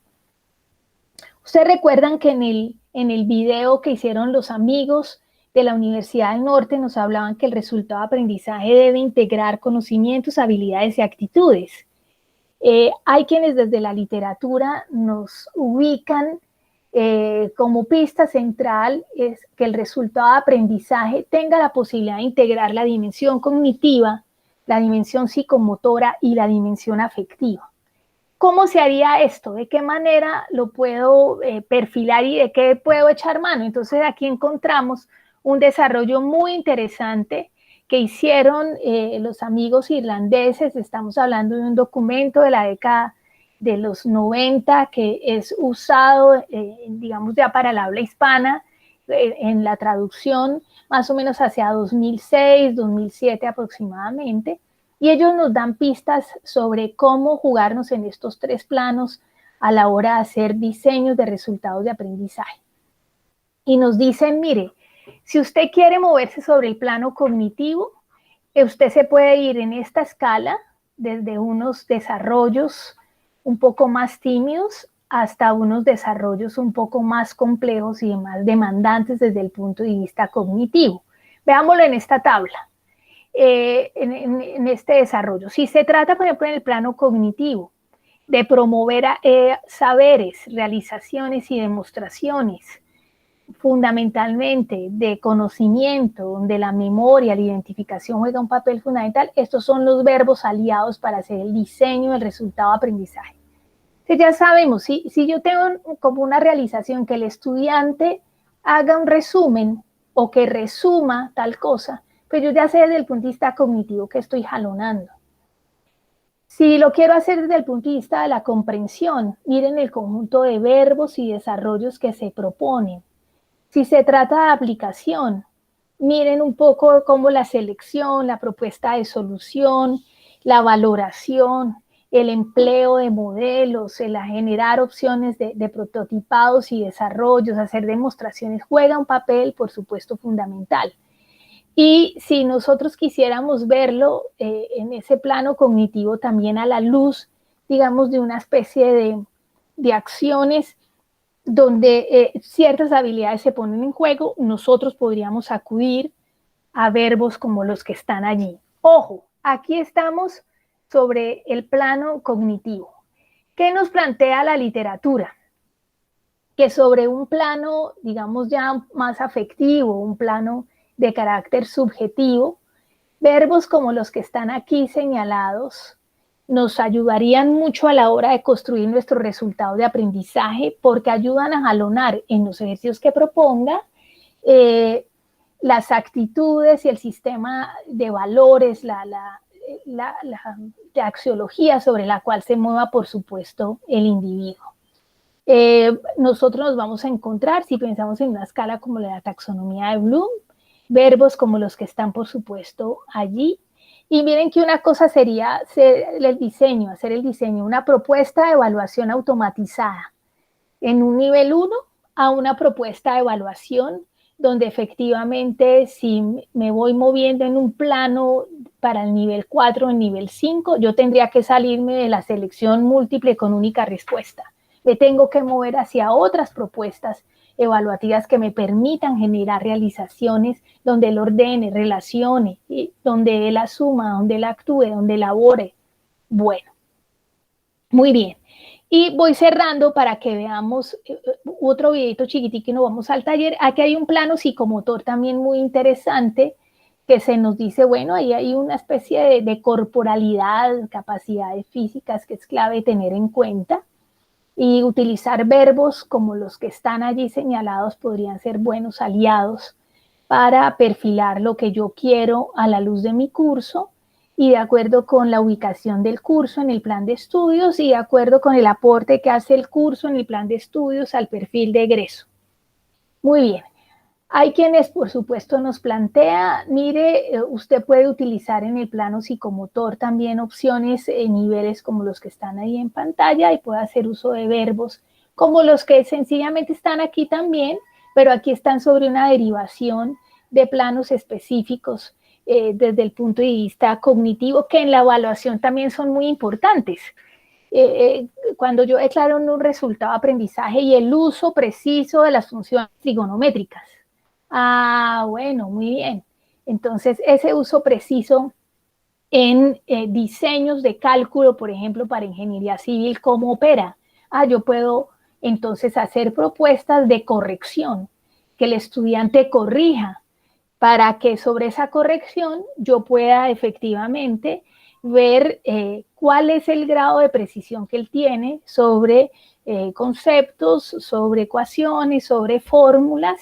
Ustedes recuerdan que en el video que hicieron los amigos de la Universidad del Norte nos hablaban que el resultado de aprendizaje debe integrar conocimientos, habilidades y actitudes. Hay quienes desde la literatura nos ubican como pista central es que el resultado de aprendizaje tenga la posibilidad de integrar la dimensión cognitiva, la dimensión psicomotora y la dimensión afectiva. ¿Cómo se haría esto? ¿De qué manera lo puedo perfilar y de qué puedo echar mano? Entonces aquí encontramos un desarrollo muy interesante que hicieron los amigos irlandeses. Estamos hablando de un documento de la década de los 90 que es usado, digamos, ya para el habla hispana en la traducción más o menos hacia 2006, 2007 aproximadamente. Y ellos nos dan pistas sobre cómo jugarnos en estos tres planos a la hora de hacer diseños de resultados de aprendizaje. Y nos dicen, mire, si usted quiere moverse sobre el plano cognitivo, usted se puede ir en esta escala desde unos desarrollos un poco más tímidos hasta unos desarrollos un poco más complejos y más demandantes desde el punto de vista cognitivo. Veámoslo en esta tabla. En este desarrollo. Si se trata, por ejemplo, en el plano cognitivo, de promover saberes, realizaciones y demostraciones, fundamentalmente de conocimiento, donde la memoria, la identificación juega un papel fundamental, estos son los verbos aliados para hacer el diseño del resultado de aprendizaje. Entonces ya sabemos, si yo tengo como una realización que el estudiante haga un resumen o que resuma tal cosa, pues yo ya sé desde el punto de vista cognitivo que estoy jalonando. Si lo quiero hacer desde el punto de vista de la comprensión, miren el conjunto de verbos y desarrollos que se proponen. Si se trata de aplicación, miren un poco cómo la selección, la propuesta de solución, la valoración, el empleo de modelos, el generar opciones de prototipados y desarrollos, hacer demostraciones, juega un papel, por supuesto, fundamental. Y si nosotros quisiéramos verlo en ese plano cognitivo también a la luz, digamos, de una especie de acciones donde ciertas habilidades se ponen en juego, nosotros podríamos acudir a verbos como los que están allí. Ojo, aquí estamos sobre el plano cognitivo. ¿Qué nos plantea la literatura? Que sobre un plano, digamos, ya más afectivo, un plano de carácter subjetivo, verbos como los que están aquí señalados nos ayudarían mucho a la hora de construir nuestro resultado de aprendizaje porque ayudan a jalonar en los ejercicios que proponga las actitudes y el sistema de valores, la axiología sobre la cual se mueva, por supuesto, el individuo. Nosotros nos vamos a encontrar, si pensamos en una escala como la taxonomía de Bloom, verbos como los que están, por supuesto, allí. Y miren que una cosa sería hacer el diseño, una propuesta de evaluación automatizada en un nivel 1 a una propuesta de evaluación donde efectivamente si me voy moviendo en un plano para el nivel 4 o el nivel 5, yo tendría que salirme de la selección múltiple con única respuesta. Me tengo que mover hacia otras propuestas evaluativas que me permitan generar realizaciones donde él ordene, relacione, donde él asuma, donde él actúe, donde elabore. Bueno, muy bien. Y voy cerrando para que veamos otro videito chiquitico y nos vamos al taller. Aquí hay un plano psicomotor también muy interesante que se nos dice, bueno, ahí hay una especie de corporalidad, capacidades físicas que es clave tener en cuenta. Y utilizar verbos como los que están allí señalados podrían ser buenos aliados para perfilar lo que yo quiero a la luz de mi curso y de acuerdo con la ubicación del curso en el plan de estudios y de acuerdo con el aporte que hace el curso en el plan de estudios al perfil de egreso. Muy bien. Hay quienes, por supuesto, nos plantea, mire, usted puede utilizar en el plano psicomotor también opciones en niveles como los que están ahí en pantalla y puede hacer uso de verbos como los que sencillamente están aquí también, pero aquí están sobre una derivación de planos específicos desde el punto de vista cognitivo, que en la evaluación también son muy importantes. Cuando yo declaro un resultado de aprendizaje y el uso preciso de las funciones trigonométricas. Ah, bueno, muy bien. Entonces, ese uso preciso en diseños de cálculo, por ejemplo, para ingeniería civil, ¿cómo opera? Ah, yo puedo entonces hacer propuestas de corrección, que el estudiante corrija, para que sobre esa corrección yo pueda efectivamente ver cuál es el grado de precisión que él tiene sobre conceptos, sobre ecuaciones, sobre fórmulas,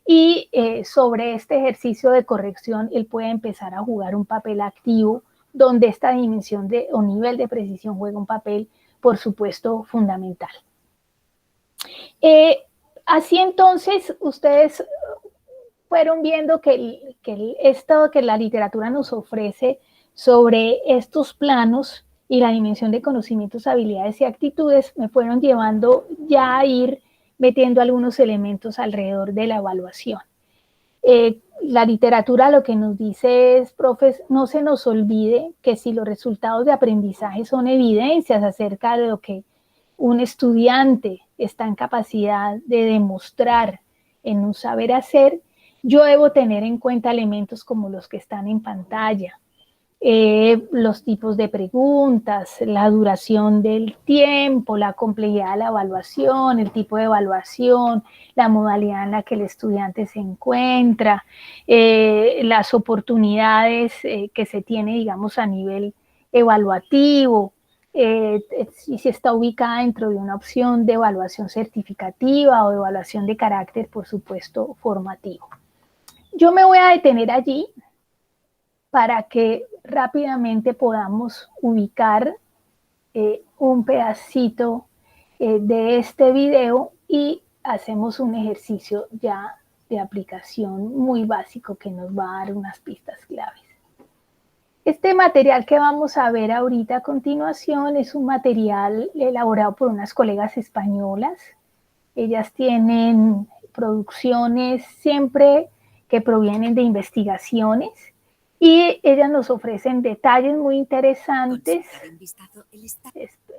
y sobre este ejercicio de corrección él puede empezar a jugar un papel activo donde esta dimensión o nivel de precisión juega un papel, por supuesto, fundamental. Así entonces, ustedes fueron viendo que esto que la literatura nos ofrece sobre estos planos y la dimensión de conocimientos, habilidades y actitudes me fueron llevando ya a ir metiendo algunos elementos alrededor de la evaluación. La literatura lo que nos dice es, profes, no se nos olvide que si los resultados de aprendizaje son evidencias acerca de lo que un estudiante está en capacidad de demostrar en un saber hacer, yo debo tener en cuenta elementos como los que están en pantalla. Los tipos de preguntas, la duración del tiempo, la complejidad de la evaluación, el tipo de evaluación, la modalidad en la que el estudiante se encuentra, las oportunidades que se tiene, digamos, a nivel evaluativo, si está ubicada dentro de una opción de evaluación certificativa o de evaluación de carácter, por supuesto, formativo. Yo me voy a detener allí para que rápidamente podamos ubicar un pedacito de este video y hacemos un ejercicio ya de aplicación muy básico que nos va a dar unas pistas claves. Este material que vamos a ver ahorita a continuación es un material elaborado por unas colegas españolas. Ellas tienen producciones siempre que provienen de investigaciones y ellas nos ofrecen detalles muy interesantes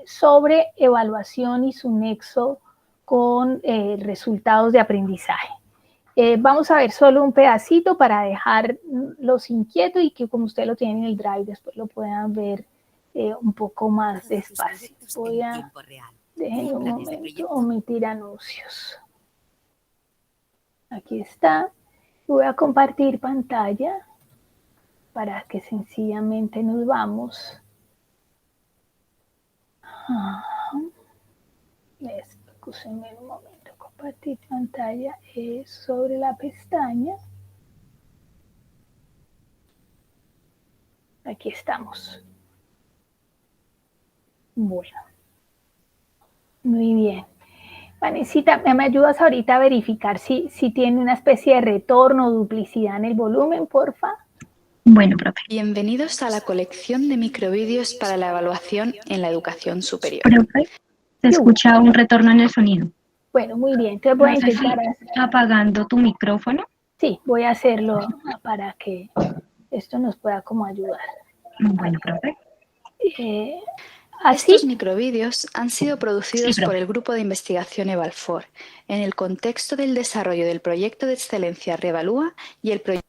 sobre evaluación y su nexo con resultados de aprendizaje. Vamos a ver solo un pedacito para dejarlos inquietos y que como usted lo tiene en el Drive después lo puedan ver un poco más despacio. Voy a, déjenme un momento, omitir anuncios. Aquí está. Voy a compartir pantalla para que sencillamente nos vamos. Excúsenme un momento. Compartir pantalla es sobre la pestaña. Aquí estamos. Bueno. Muy bien. Vanesita, ¿me ayudas ahorita a verificar si tiene una especie de retorno o duplicidad en el volumen, porfa? Bueno, profe. Bienvenidos a la colección de microvídeos para la evaluación en la educación superior. Profe, se escucha un retorno en el sonido. Bueno, muy bien. Entonces voy a intentar apagando tu micrófono. Sí, voy a hacerlo para que esto nos pueda como ayudar. Bueno, profe. ¿Así? Estos microvídeos han sido producidos por el Grupo de Investigación EVALFOR en el contexto del desarrollo del proyecto de excelencia Revalúa y el proyecto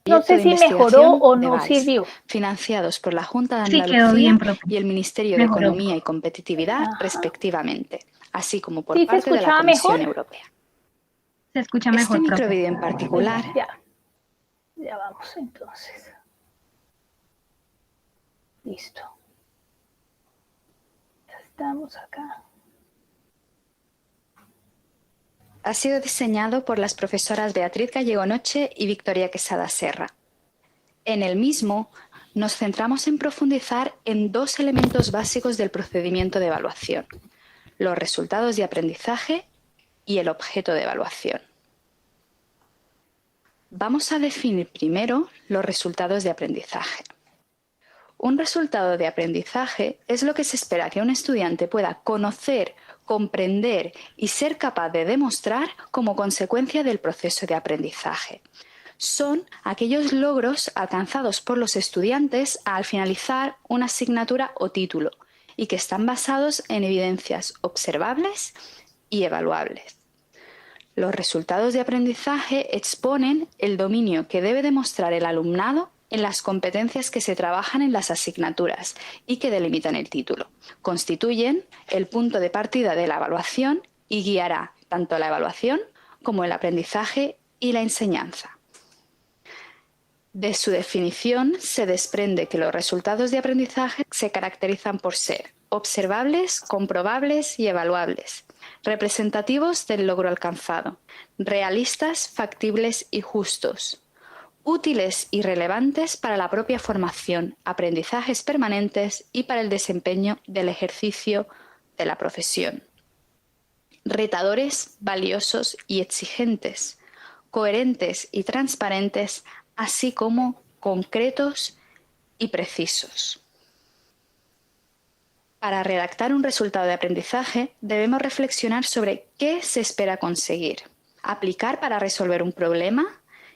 no sé si mejoró o no sirvió. Financiados por la Junta de Sí, Andalucía y el Ministerio de Economía y Competitividad, respectivamente, así como por parte de la Comisión Europea. Se escucha mejor, este microvídeo en particular... Ya vamos entonces. Listo. Ya estamos acá. Ha sido diseñado por las profesoras Beatriz Gallego Noche y Victoria Quesada Serra. En el mismo, nos centramos en profundizar en dos elementos básicos del procedimiento de evaluación: los resultados de aprendizaje y el objeto de evaluación. Vamos a definir primero los resultados de aprendizaje. Un resultado de aprendizaje es lo que se espera que un estudiante pueda conocer, comprender y ser capaz de demostrar como consecuencia del proceso de aprendizaje. Son aquellos logros alcanzados por los estudiantes al finalizar una asignatura o título y que están basados en evidencias observables y evaluables. Los resultados de aprendizaje exponen el dominio que debe demostrar el alumnado en las competencias que se trabajan en las asignaturas y que delimitan el título. Constituyen el punto de partida de la evaluación y guiará tanto la evaluación como el aprendizaje y la enseñanza. De su definición se desprende que los resultados de aprendizaje se caracterizan por ser observables, comprobables y evaluables, representativos del logro alcanzado, realistas, factibles y justos, útiles y relevantes para la propia formación, aprendizajes permanentes y para el desempeño del ejercicio de la profesión. Retadores, valiosos y exigentes, coherentes y transparentes, así como concretos y precisos. Para redactar un resultado de aprendizaje debemos reflexionar sobre qué se espera conseguir, aplicar para resolver un problema,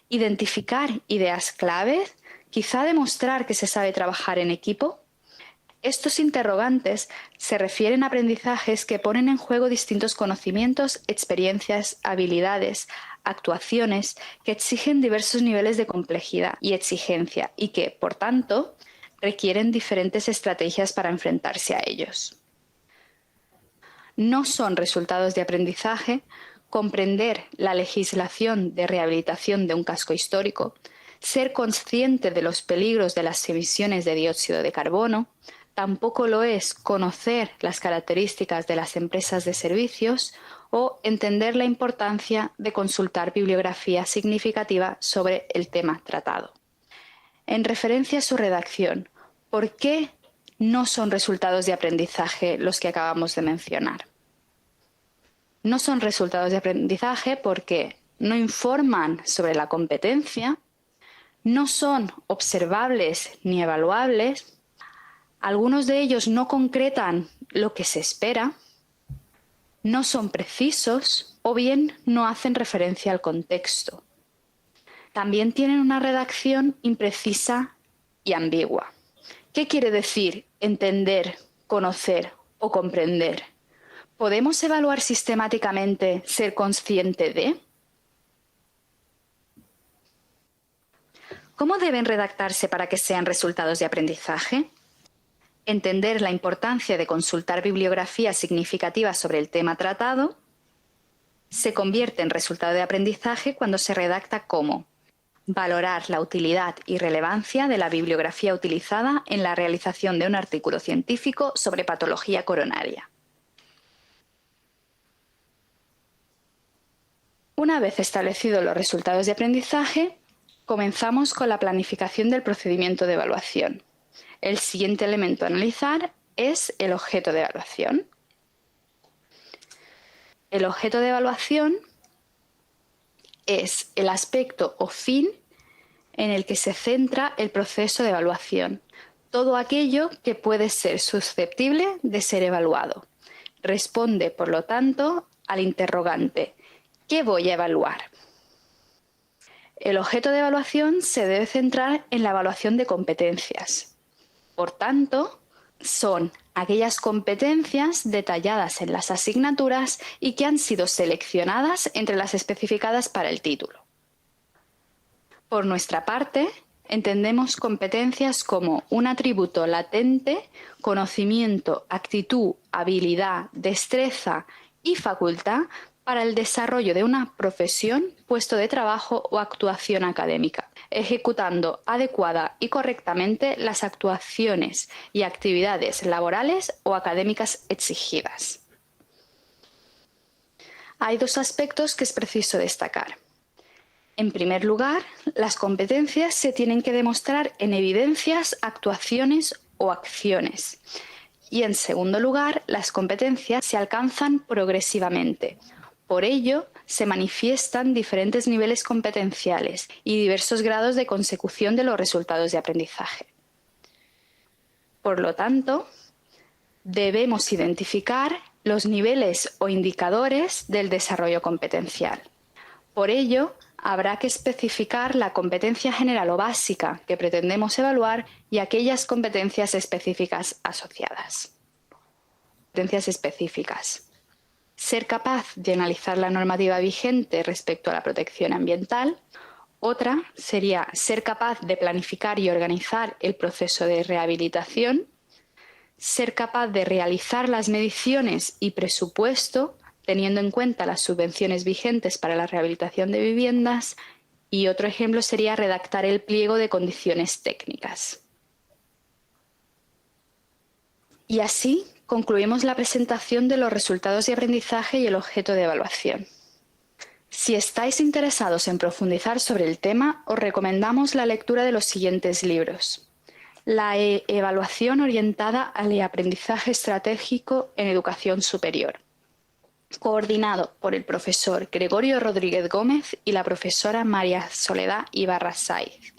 identificar ideas claves, quizá demostrar que se sabe trabajar en equipo. Estos interrogantes se refieren a aprendizajes que ponen en juego distintos conocimientos, experiencias, habilidades, actuaciones que exigen diversos niveles de complejidad y exigencia y que, por tanto, requieren diferentes estrategias para enfrentarse a ellos. No son resultados de aprendizaje comprender la legislación de rehabilitación de un casco histórico, ser consciente de los peligros de las emisiones de dióxido de carbono, tampoco lo es conocer las características de las empresas de servicios o entender la importancia de consultar bibliografía significativa sobre el tema tratado. En referencia a su redacción, ¿por qué no son resultados de aprendizaje los que acabamos de mencionar? No son resultados de aprendizaje porque no informan sobre la competencia, no son observables ni evaluables, algunos de ellos no concretan lo que se espera, no son precisos o bien no hacen referencia al contexto. También tienen una redacción imprecisa y ambigua. ¿Qué quiere decir entender, conocer o comprender? ¿Podemos evaluar sistemáticamente ser consciente de? ¿Cómo deben redactarse para que sean resultados de aprendizaje? Entender la importancia de consultar bibliografía significativa sobre el tema tratado se convierte en resultado de aprendizaje cuando se redacta como valorar la utilidad y relevancia de la bibliografía utilizada en la realización de un artículo científico sobre patología coronaria. Una vez establecidos los resultados de aprendizaje, comenzamos con la planificación del procedimiento de evaluación. El siguiente elemento a analizar es el objeto de evaluación. El objeto de evaluación es el aspecto o fin en el que se centra el proceso de evaluación. Todo aquello que puede ser susceptible de ser evaluado. Responde, por lo tanto, al interrogante: ¿qué voy a evaluar? El objeto de evaluación se debe centrar en la evaluación de competencias. Por tanto, son aquellas competencias detalladas en las asignaturas y que han sido seleccionadas entre las especificadas para el título. Por nuestra parte, entendemos competencias como un atributo latente, conocimiento, actitud, habilidad, destreza y facultad para el desarrollo de una profesión, puesto de trabajo o actuación académica, ejecutando adecuada y correctamente las actuaciones y actividades laborales o académicas exigidas. Hay dos aspectos que es preciso destacar. En primer lugar, las competencias se tienen que demostrar en evidencias, actuaciones o acciones. Y en segundo lugar, las competencias se alcanzan progresivamente. Por ello, se manifiestan diferentes niveles competenciales y diversos grados de consecución de los resultados de aprendizaje. Por lo tanto, debemos identificar los niveles o indicadores del desarrollo competencial. Por ello, habrá que especificar la competencia general o básica que pretendemos evaluar y aquellas competencias específicas asociadas. Competencias específicas. Ser capaz de analizar la normativa vigente respecto a la protección ambiental. Otra sería ser capaz de planificar y organizar el proceso de rehabilitación. Ser capaz de realizar las mediciones y presupuesto, teniendo en cuenta las subvenciones vigentes para la rehabilitación de viviendas. Y otro ejemplo sería redactar el pliego de condiciones técnicas. Y así concluimos la presentación de los resultados de aprendizaje y el objeto de evaluación. Si estáis interesados en profundizar sobre el tema, os recomendamos la lectura de los siguientes libros. La evaluación orientada al aprendizaje estratégico en educación superior, coordinado por el profesor Gregorio Rodríguez Gómez y la profesora María Soledad Ibarra Saiz.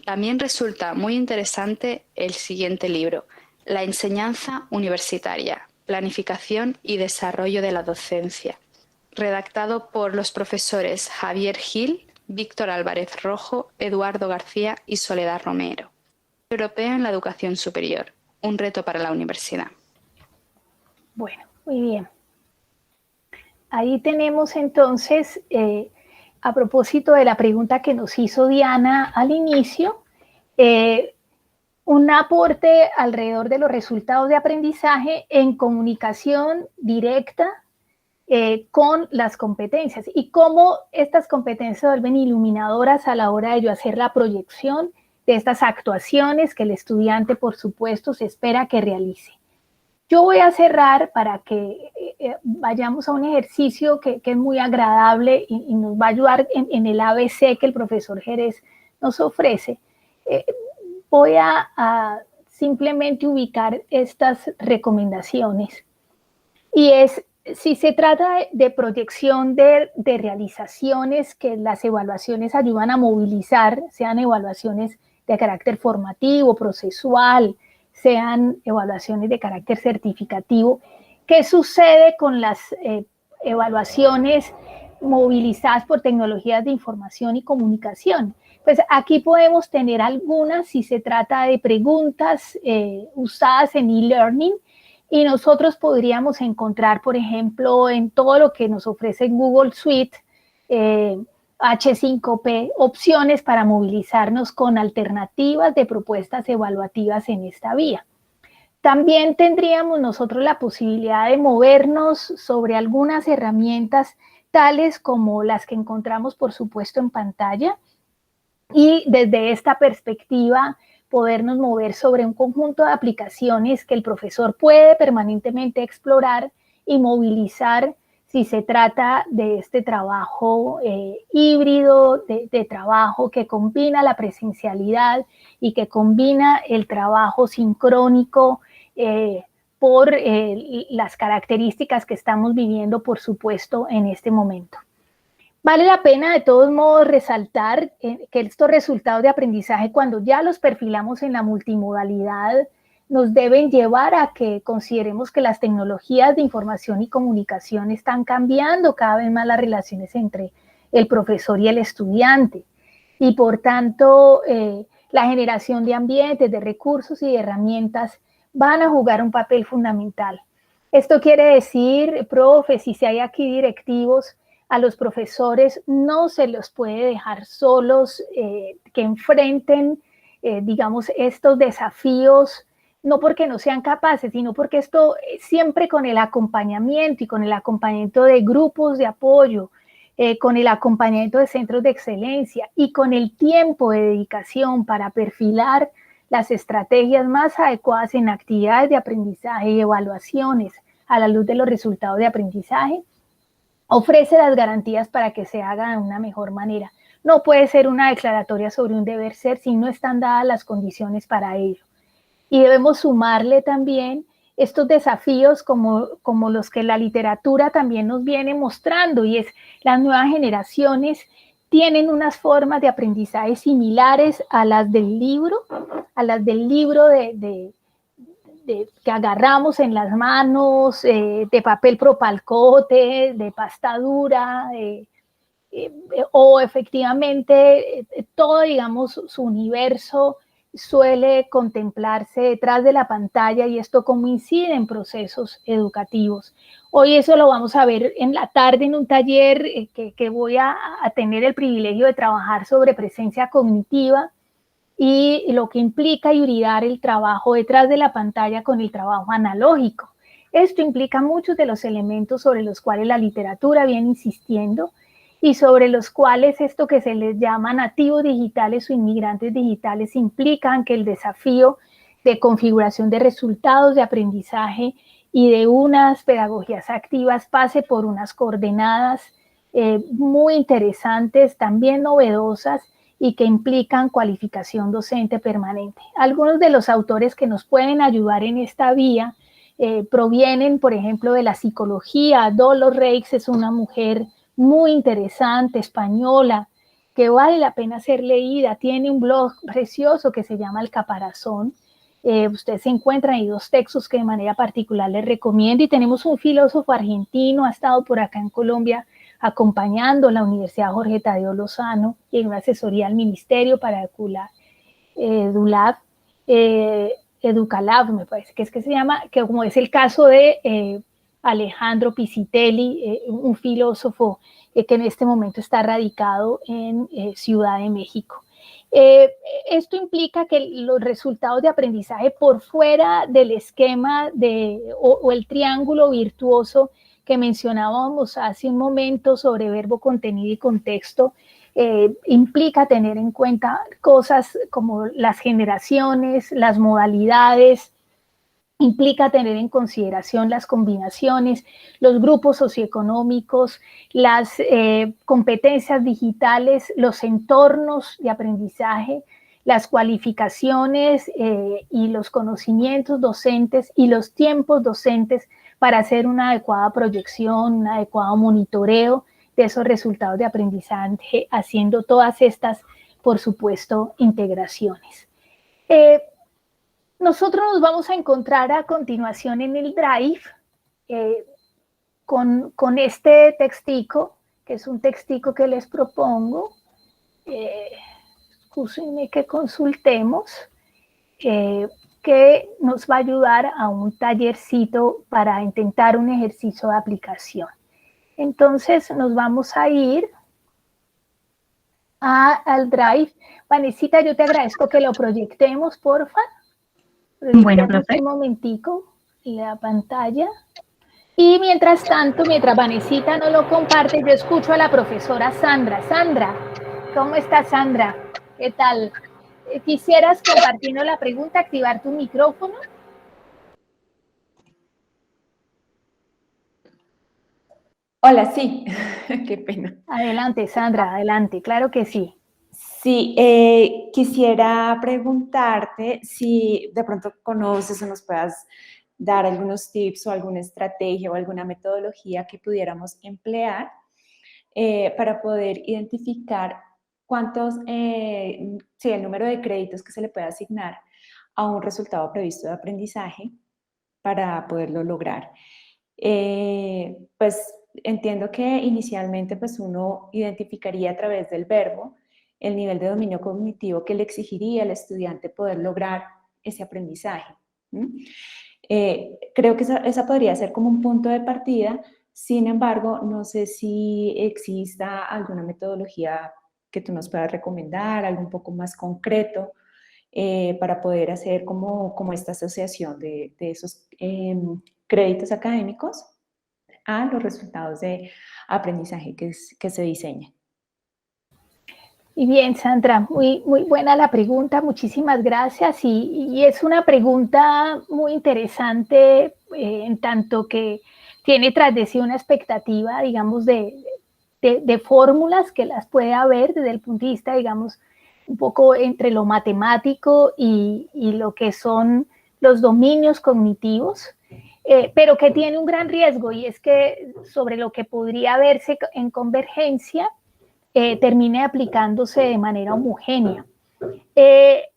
También resulta muy interesante el siguiente libro, La enseñanza universitaria, planificación y desarrollo de la docencia, redactado por los profesores Javier Gil, Víctor Álvarez Rojo, Eduardo García y Soledad Romero. Europea en la educación superior, un reto para la universidad. Bueno, muy bien. Ahí tenemos entonces, a propósito de la pregunta que nos hizo Diana al inicio, un aporte alrededor de los resultados de aprendizaje en comunicación directa con las competencias y cómo estas competencias se vuelven iluminadoras a la hora de yo hacer la proyección de estas actuaciones que el estudiante, por supuesto, se espera que realice. Yo voy a cerrar para que vayamos a un ejercicio que es muy agradable y nos va a ayudar en el ABC que el profesor Jerez nos ofrece. Voy a simplemente ubicar estas recomendaciones y es si se trata de proyección de realizaciones que las evaluaciones ayudan a movilizar, sean evaluaciones de carácter formativo, procesual, sean evaluaciones de carácter certificativo, ¿qué sucede con las evaluaciones movilizadas por tecnologías de información y comunicación? Pues aquí podemos tener algunas si se trata de preguntas usadas en e-learning, y nosotros podríamos encontrar, por ejemplo, en todo lo que nos ofrece Google Suite, H5P, opciones para movilizarnos con alternativas de propuestas evaluativas en esta vía. También tendríamos nosotros la posibilidad de movernos sobre algunas herramientas tales como las que encontramos, por supuesto, en pantalla, y desde esta perspectiva podernos mover sobre un conjunto de aplicaciones que el profesor puede permanentemente explorar y movilizar si se trata de este trabajo híbrido, de trabajo que combina la presencialidad y que combina el trabajo sincrónico por las características que estamos viviendo, por supuesto, en este momento. Vale la pena de todos modos resaltar que estos resultados de aprendizaje, cuando ya los perfilamos en la multimodalidad, nos deben llevar a que consideremos que las tecnologías de información y comunicación están cambiando cada vez más las relaciones entre el profesor y el estudiante. Y por tanto, la generación de ambientes, de recursos y de herramientas van a jugar un papel fundamental. Esto quiere decir, profes, y si hay aquí directivos, a los profesores no se los puede dejar solos, que enfrenten, digamos, estos desafíos, no porque no sean capaces, sino porque esto siempre con el acompañamiento y con el acompañamiento de grupos de apoyo, con el acompañamiento de centros de excelencia y con el tiempo de dedicación para perfilar las estrategias más adecuadas en actividades de aprendizaje y evaluaciones a la luz de los resultados de aprendizaje, ofrece las garantías para que se haga de una mejor manera. No puede ser una declaratoria sobre un deber ser si no están dadas las condiciones para ello. Y debemos sumarle también estos desafíos como los que la literatura también nos viene mostrando, y es las nuevas generaciones tienen unas formas de aprendizaje similares a las del libro, que agarramos en las manos, de papel propalcote, de pasta dura, o efectivamente todo, digamos, su universo suele contemplarse detrás de la pantalla, y esto cómo incide en procesos educativos. Hoy eso lo vamos a ver en la tarde en un taller que voy a tener el privilegio de trabajar sobre presencia cognitiva y lo que implica hibridar el trabajo detrás de la pantalla con el trabajo analógico. Esto implica muchos de los elementos sobre los cuales la literatura viene insistiendo y sobre los cuales esto que se les llama nativos digitales o inmigrantes digitales implican que el desafío de configuración de resultados de aprendizaje y de unas pedagogías activas pase por unas coordenadas muy interesantes, también novedosas, y que implican cualificación docente permanente. Algunos de los autores que nos pueden ayudar en esta vía provienen, por ejemplo, de la psicología. Dolores Reix es una mujer muy interesante, española, que vale la pena ser leída. Tiene un blog precioso que se llama El Caparazón. Ustedes se encuentran ahí 2 textos que de manera particular les recomiendo. Y tenemos un filósofo argentino, ha estado por acá en Colombia acompañando la Universidad Jorge Tadeo Lozano y en una asesoría al Ministerio para Educalab, me parece que es que se llama, que como es el caso de Alejandro Pisitelli, un filósofo que en este momento está radicado en Ciudad de México. Esto implica que los resultados de aprendizaje por fuera del esquema o el triángulo virtuoso que mencionábamos hace un momento sobre verbo, contenido y contexto, implica tener en cuenta cosas como las generaciones, las modalidades, implica tener en consideración las combinaciones, los grupos socioeconómicos, las competencias digitales, los entornos de aprendizaje, las cualificaciones y los conocimientos docentes y los tiempos docentes para hacer una adecuada proyección, un adecuado monitoreo de esos resultados de aprendizaje, haciendo todas estas, por supuesto, integraciones. Nosotros nos vamos a encontrar a continuación en el Drive con este textico, que es un textico que les propongo. Excúsenme que consultemos, que nos va a ayudar a un tallercito para intentar un ejercicio de aplicación. Entonces nos vamos a ir al Drive. Vanesita, yo te agradezco que lo proyectemos, porfa. Bueno, profe. Un momentico la pantalla. Y mientras tanto, mientras Vanesita no lo comparte, yo escucho a la profesora Sandra. Sandra, ¿cómo estás, Sandra? ¿Qué tal? ¿Quisieras compartirnos la pregunta, activar tu micrófono? Hola, sí, qué pena. Adelante, Sandra, adelante, claro que sí. Sí, quisiera preguntarte si de pronto conoces o nos puedas dar algunos tips o alguna estrategia o alguna metodología que pudiéramos emplear para poder identificar el número de créditos que se le puede asignar a un resultado previsto de aprendizaje para poderlo lograr. Pues entiendo que inicialmente pues uno identificaría a través del verbo el nivel de dominio cognitivo que le exigiría al estudiante poder lograr ese aprendizaje. Creo que esa podría ser como un punto de partida. Sin embargo, no sé si exista alguna metodología que tú nos puedas recomendar, algo un poco más concreto para poder hacer como esta asociación de esos créditos académicos a los resultados de aprendizaje que se diseñan. Y bien, Sandra, muy buena la pregunta, muchísimas gracias. Y es una pregunta muy interesante en tanto que tiene tras de sí una expectativa, digamos, de fórmulas que las puede haber desde el punto de vista, digamos, un poco entre lo matemático y lo que son los dominios cognitivos, pero que tiene un gran riesgo, y es que sobre lo que podría verse en convergencia, termine aplicándose de manera homogénea.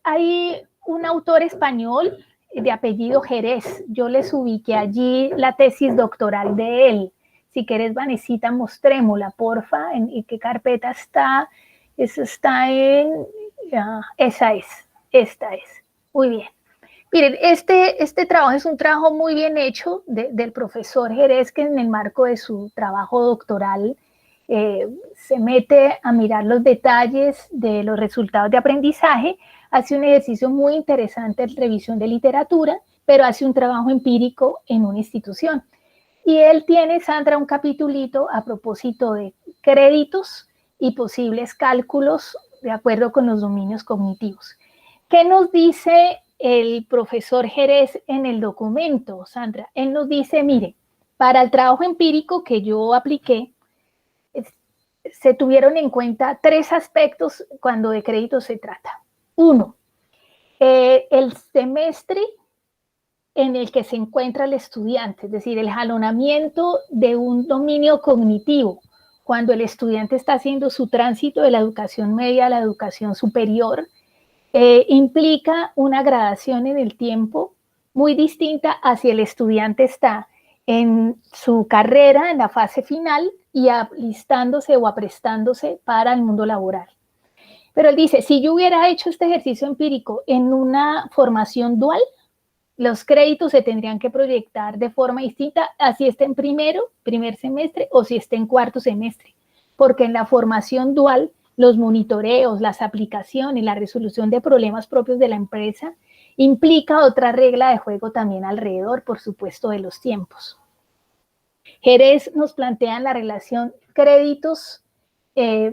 Hay un autor español de apellido Jerez, yo les ubiqué allí la tesis doctoral de él. Si querés, Vanesita, mostrémosla, porfa, en qué carpeta está. Eso está en... esta es. Muy bien. Miren, este trabajo es un trabajo muy bien hecho del profesor Jerez, que en el marco de su trabajo doctoral se mete a mirar los detalles de los resultados de aprendizaje, hace un ejercicio muy interesante de revisión de literatura, pero hace un trabajo empírico en una institución. Y él tiene, Sandra, un capitulito a propósito de créditos y posibles cálculos de acuerdo con los dominios cognitivos. ¿Qué nos dice el profesor Jerez en el documento, Sandra? Él nos dice, mire, para el trabajo empírico que yo apliqué, se tuvieron en cuenta 3 aspectos cuando de créditos se trata. 1, el semestre en el que se encuentra el estudiante, es decir, el jalonamiento de un dominio cognitivo, cuando el estudiante está haciendo su tránsito de la educación media a la educación superior, implica una gradación en el tiempo muy distinta a si el estudiante está en su carrera, en la fase final, y alistándose o aprestándose para el mundo laboral. Pero él dice, si yo hubiera hecho este ejercicio empírico en una formación dual, los créditos se tendrían que proyectar de forma distinta, así esté en primer semestre, o si esté en cuarto semestre, porque en la formación dual, los monitoreos, las aplicaciones, la resolución de problemas propios de la empresa, implica otra regla de juego también alrededor, por supuesto, de los tiempos. Jerez nos plantea la relación créditos,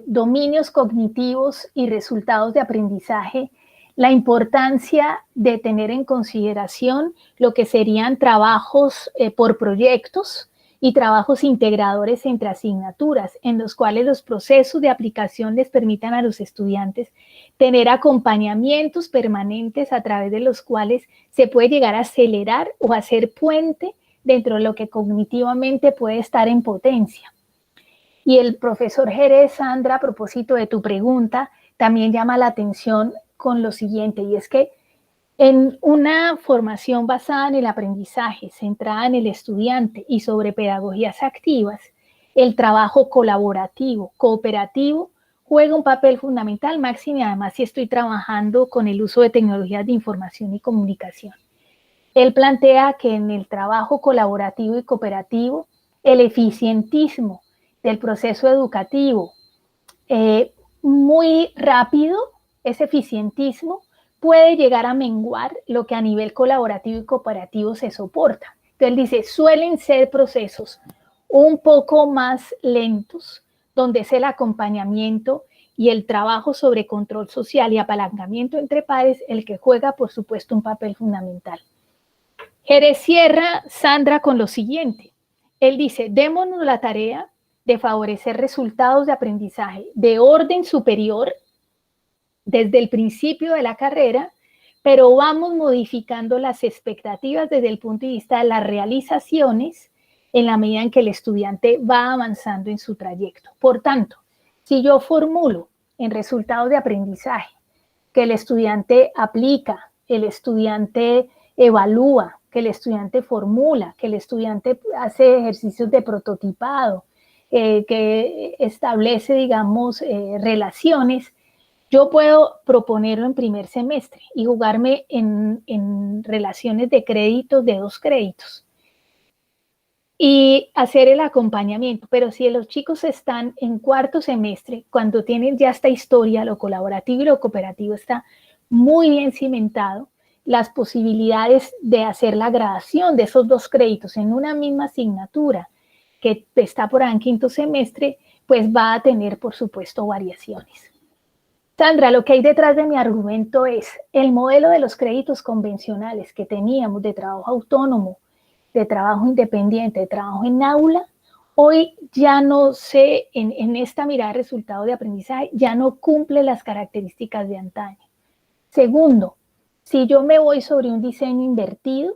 dominios cognitivos y resultados de aprendizaje, la importancia de tener en consideración lo que serían trabajos por proyectos y trabajos integradores entre asignaturas, en los cuales los procesos de aplicación les permitan a los estudiantes tener acompañamientos permanentes a través de los cuales se puede llegar a acelerar o hacer puente dentro de lo que cognitivamente puede estar en potencia. Y el profesor Jerez, Sandra, a propósito de tu pregunta, también llama la atención con lo siguiente, y es que en una formación basada en el aprendizaje, centrada en el estudiante y sobre pedagogías activas, el trabajo colaborativo, cooperativo, juega un papel fundamental, máximo, y además si estoy trabajando con el uso de tecnologías de información y comunicación. Él plantea que en el trabajo colaborativo y cooperativo, el eficientismo del proceso educativo muy rápido, ese eficientismo puede llegar a menguar lo que a nivel colaborativo y cooperativo se soporta. Entonces él dice, suelen ser procesos un poco más lentos, donde es el acompañamiento y el trabajo sobre control social y apalancamiento entre pares el que juega, por supuesto, un papel fundamental. Jerez cierra, Sandra, con lo siguiente. Él dice, démonos la tarea de favorecer resultados de aprendizaje de orden superior desde el principio de la carrera, pero vamos modificando las expectativas desde el punto de vista de las realizaciones en la medida en que el estudiante va avanzando en su trayecto. Por tanto, si yo formulo en resultados de aprendizaje que el estudiante aplica, el estudiante evalúa, que el estudiante formula, que el estudiante hace ejercicios de prototipado, que establece, digamos, relaciones, yo puedo proponerlo en primer semestre y jugarme en relaciones de créditos, de 2 créditos, y hacer el acompañamiento. Pero si los chicos están en cuarto semestre, cuando tienen ya esta historia, lo colaborativo y lo cooperativo está muy bien cimentado, las posibilidades de hacer la gradación de esos 2 créditos en una misma asignatura que está por ahí en quinto semestre, pues va a tener, por supuesto, variaciones. Sandra, lo que hay detrás de mi argumento es el modelo de los créditos convencionales que teníamos de trabajo autónomo, de trabajo independiente, de trabajo en aula, hoy ya no sé, en esta mirada de resultado de aprendizaje, ya no cumple las características de antaño. Segundo, si yo me voy sobre un diseño invertido,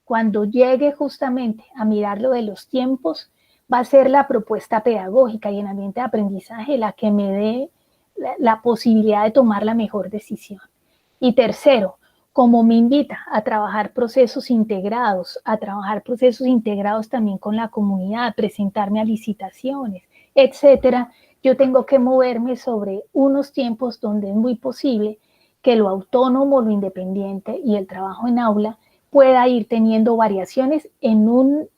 cuando llegue justamente a mirar lo de los tiempos, va a ser la propuesta pedagógica y el ambiente de aprendizaje la que me dé la posibilidad de tomar la mejor decisión. Y tercero, como me invita a trabajar procesos integrados, también con la comunidad, presentarme a licitaciones, etcétera, yo tengo que moverme sobre unos tiempos donde es muy posible que lo autónomo, lo independiente y el trabajo en aula pueda ir teniendo variaciones en un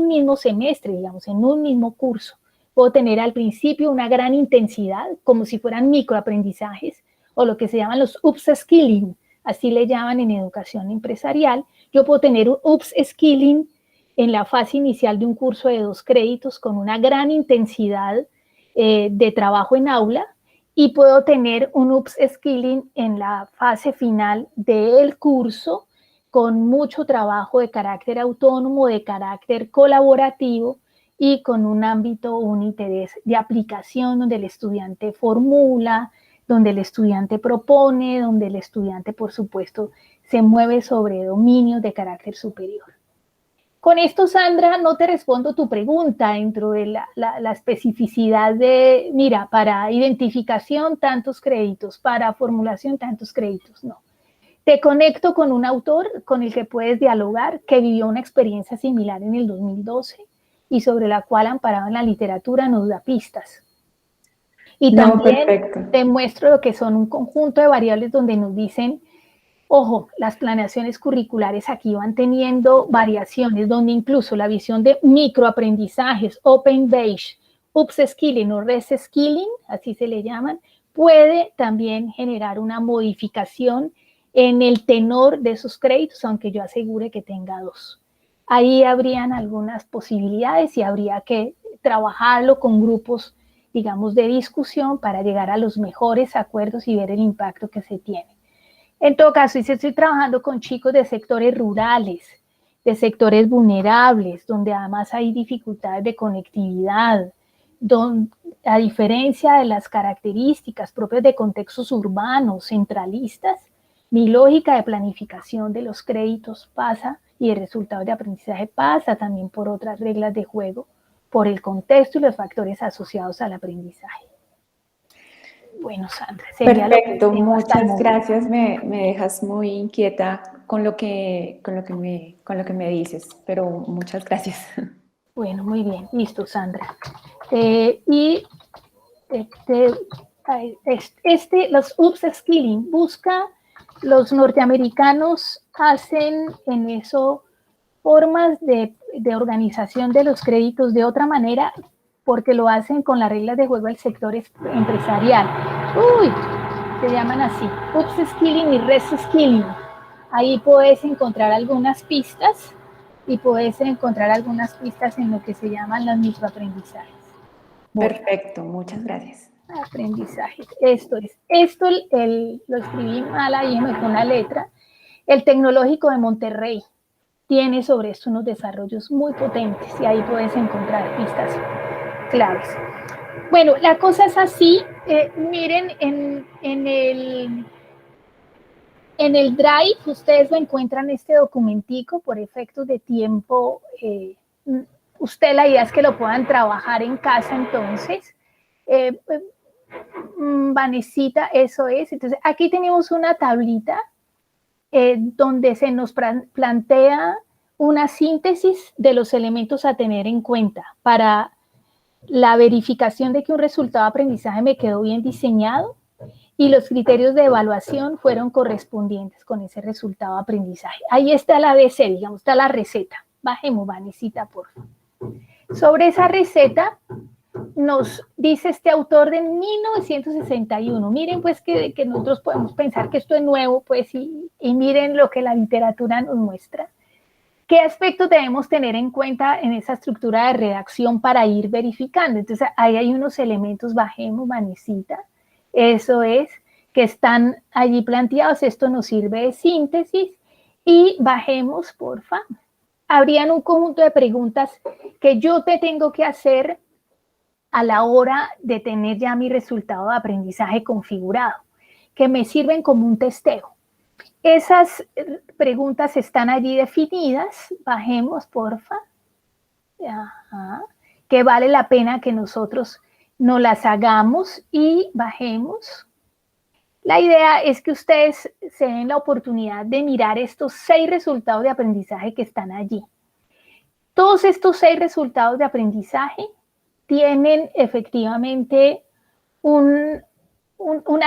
mismo semestre, digamos, en un mismo curso. Puedo tener al principio una gran intensidad, como si fueran microaprendizajes, o lo que se llaman los upskilling, así le llaman en educación empresarial. Yo puedo tener un upskilling en la fase inicial de un curso de 2 créditos con una gran intensidad de trabajo en aula, y puedo tener un upskilling en la fase final del curso con mucho trabajo de carácter autónomo, de carácter colaborativo y con un ámbito, un interés de aplicación donde el estudiante formula, donde el estudiante propone, donde el estudiante, por supuesto, se mueve sobre dominios de carácter superior. Con esto, Sandra, no te respondo tu pregunta dentro de la especificidad de, mira, para identificación tantos créditos, para formulación tantos créditos, no. Te conecto con un autor con el que puedes dialogar, que vivió una experiencia similar en el 2012 y sobre la cual, amparado en la literatura, nos da pistas. Y también te muestro lo que son un conjunto de variables donde nos dicen, ojo, las planeaciones curriculares aquí van teniendo variaciones, donde incluso la visión de microaprendizajes, open-based, upskilling o reskilling, así se le llaman, puede también generar una modificación en el tenor de esos créditos, aunque yo asegure que tenga 2. Ahí habrían algunas posibilidades y habría que trabajarlo con grupos, digamos, de discusión para llegar a los mejores acuerdos y ver el impacto que se tiene. En todo caso, si estoy trabajando con chicos de sectores rurales, de sectores vulnerables, donde además hay dificultades de conectividad, donde, a diferencia de las características propias de contextos urbanos, centralistas, mi lógica de planificación de los créditos pasa Y el resultado de aprendizaje pasa también por otras reglas de juego, por el contexto y los factores asociados al aprendizaje. Bueno, Sandra, sería Perfecto, lo que tengo hasta el muchas momento. gracias. Me dejas muy inquieta con lo que me dices, pero muchas gracias. Bueno, muy bien, listo, Sandra. Y los upskilling, los norteamericanos hacen en eso formas de organización de los créditos de otra manera, porque lo hacen con las reglas de juego del sector empresarial. Uy, se llaman así, upskilling y reskilling. Ahí puedes encontrar algunas pistas y puedes encontrar algunas pistas en lo que se llaman los microaprendizajes. Bueno, Perfecto, muchas gracias. aprendizaje. Esto lo escribí mal ahí, me fue una letra. El Tecnológico de Monterrey tiene sobre esto unos desarrollos muy potentes y ahí puedes encontrar pistas claves. Bueno, la cosa es así. Miren, en el Drive ustedes lo encuentran este documentico por efectos de tiempo. La idea es que lo puedan trabajar en casa entonces. Vanesita, eso es. Entonces, aquí tenemos una tablita donde se nos plantea una síntesis de los elementos a tener en cuenta para la verificación de que un resultado de aprendizaje me quedó bien diseñado y los criterios de evaluación fueron correspondientes con ese resultado de aprendizaje. Ahí está la ABC, digamos, está la receta. Bajemos, Vanesita, por favor. Sobre esa receta nos dice este autor de 1961. Miren, pues, que nosotros podemos pensar que esto es nuevo, pues, y miren lo que la literatura nos muestra. ¿Qué aspectos debemos tener en cuenta en esa estructura de redacción para ir verificando? Entonces, ahí hay unos elementos, bajemos, Vanesita, eso es, que están allí planteados. Esto nos sirve de síntesis. Y bajemos, porfa. Habrían un conjunto de preguntas que yo te tengo que hacer a la hora de tener ya mi resultado de aprendizaje configurado, que me sirven como un testeo. Esas preguntas están allí definidas. Bajemos, porfa. Ajá. Que vale la pena que nosotros nos las hagamos y bajemos. La idea es que ustedes se den la oportunidad de mirar estos 6 resultados de aprendizaje que están allí. Todos estos 6 resultados de aprendizaje tienen efectivamente una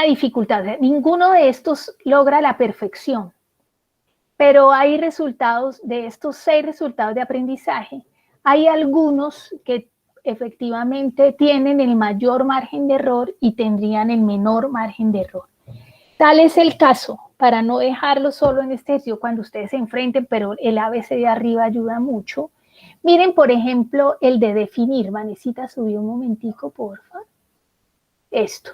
dificultad. O sea, ninguno de estos logra la perfección, pero hay resultados de estos 6 resultados de aprendizaje. Hay algunos que efectivamente tienen el mayor margen de error y tendrían el menor margen de error. Tal es el caso, para no dejarlo solo en este ejercicio cuando ustedes se enfrenten, pero el ABC de arriba ayuda mucho. Miren, por ejemplo, el de definir. Vanesita, subí un momentico, porfa. Esto.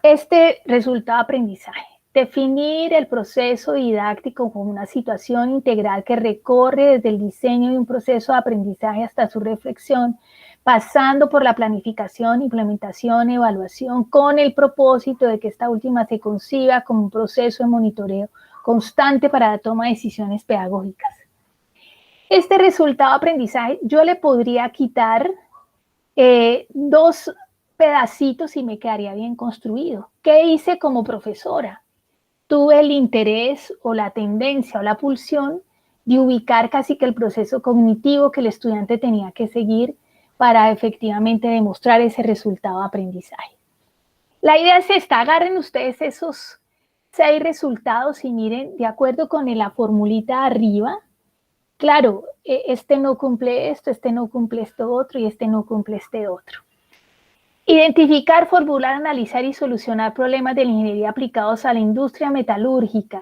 Este resultado de aprendizaje. Definir el proceso didáctico como una situación integral que recorre desde el diseño de un proceso de aprendizaje hasta su reflexión, pasando por la planificación, implementación, evaluación, con el propósito de que esta última se conciba como un proceso de monitoreo constante para la toma de decisiones pedagógicas. Este resultado de aprendizaje yo le podría quitar 2 pedacitos y me quedaría bien construido. ¿Qué hice como profesora? Tuve el interés o la tendencia o la pulsión de ubicar casi que el proceso cognitivo que el estudiante tenía que seguir para efectivamente demostrar ese resultado de aprendizaje. La idea es esta: agarren ustedes esos 6 resultados y miren, de acuerdo con la formulita arriba, claro, este no cumple esto, este no cumple esto otro y este no cumple este otro. Identificar, formular, analizar y solucionar problemas de la ingeniería aplicados a la industria metalúrgica.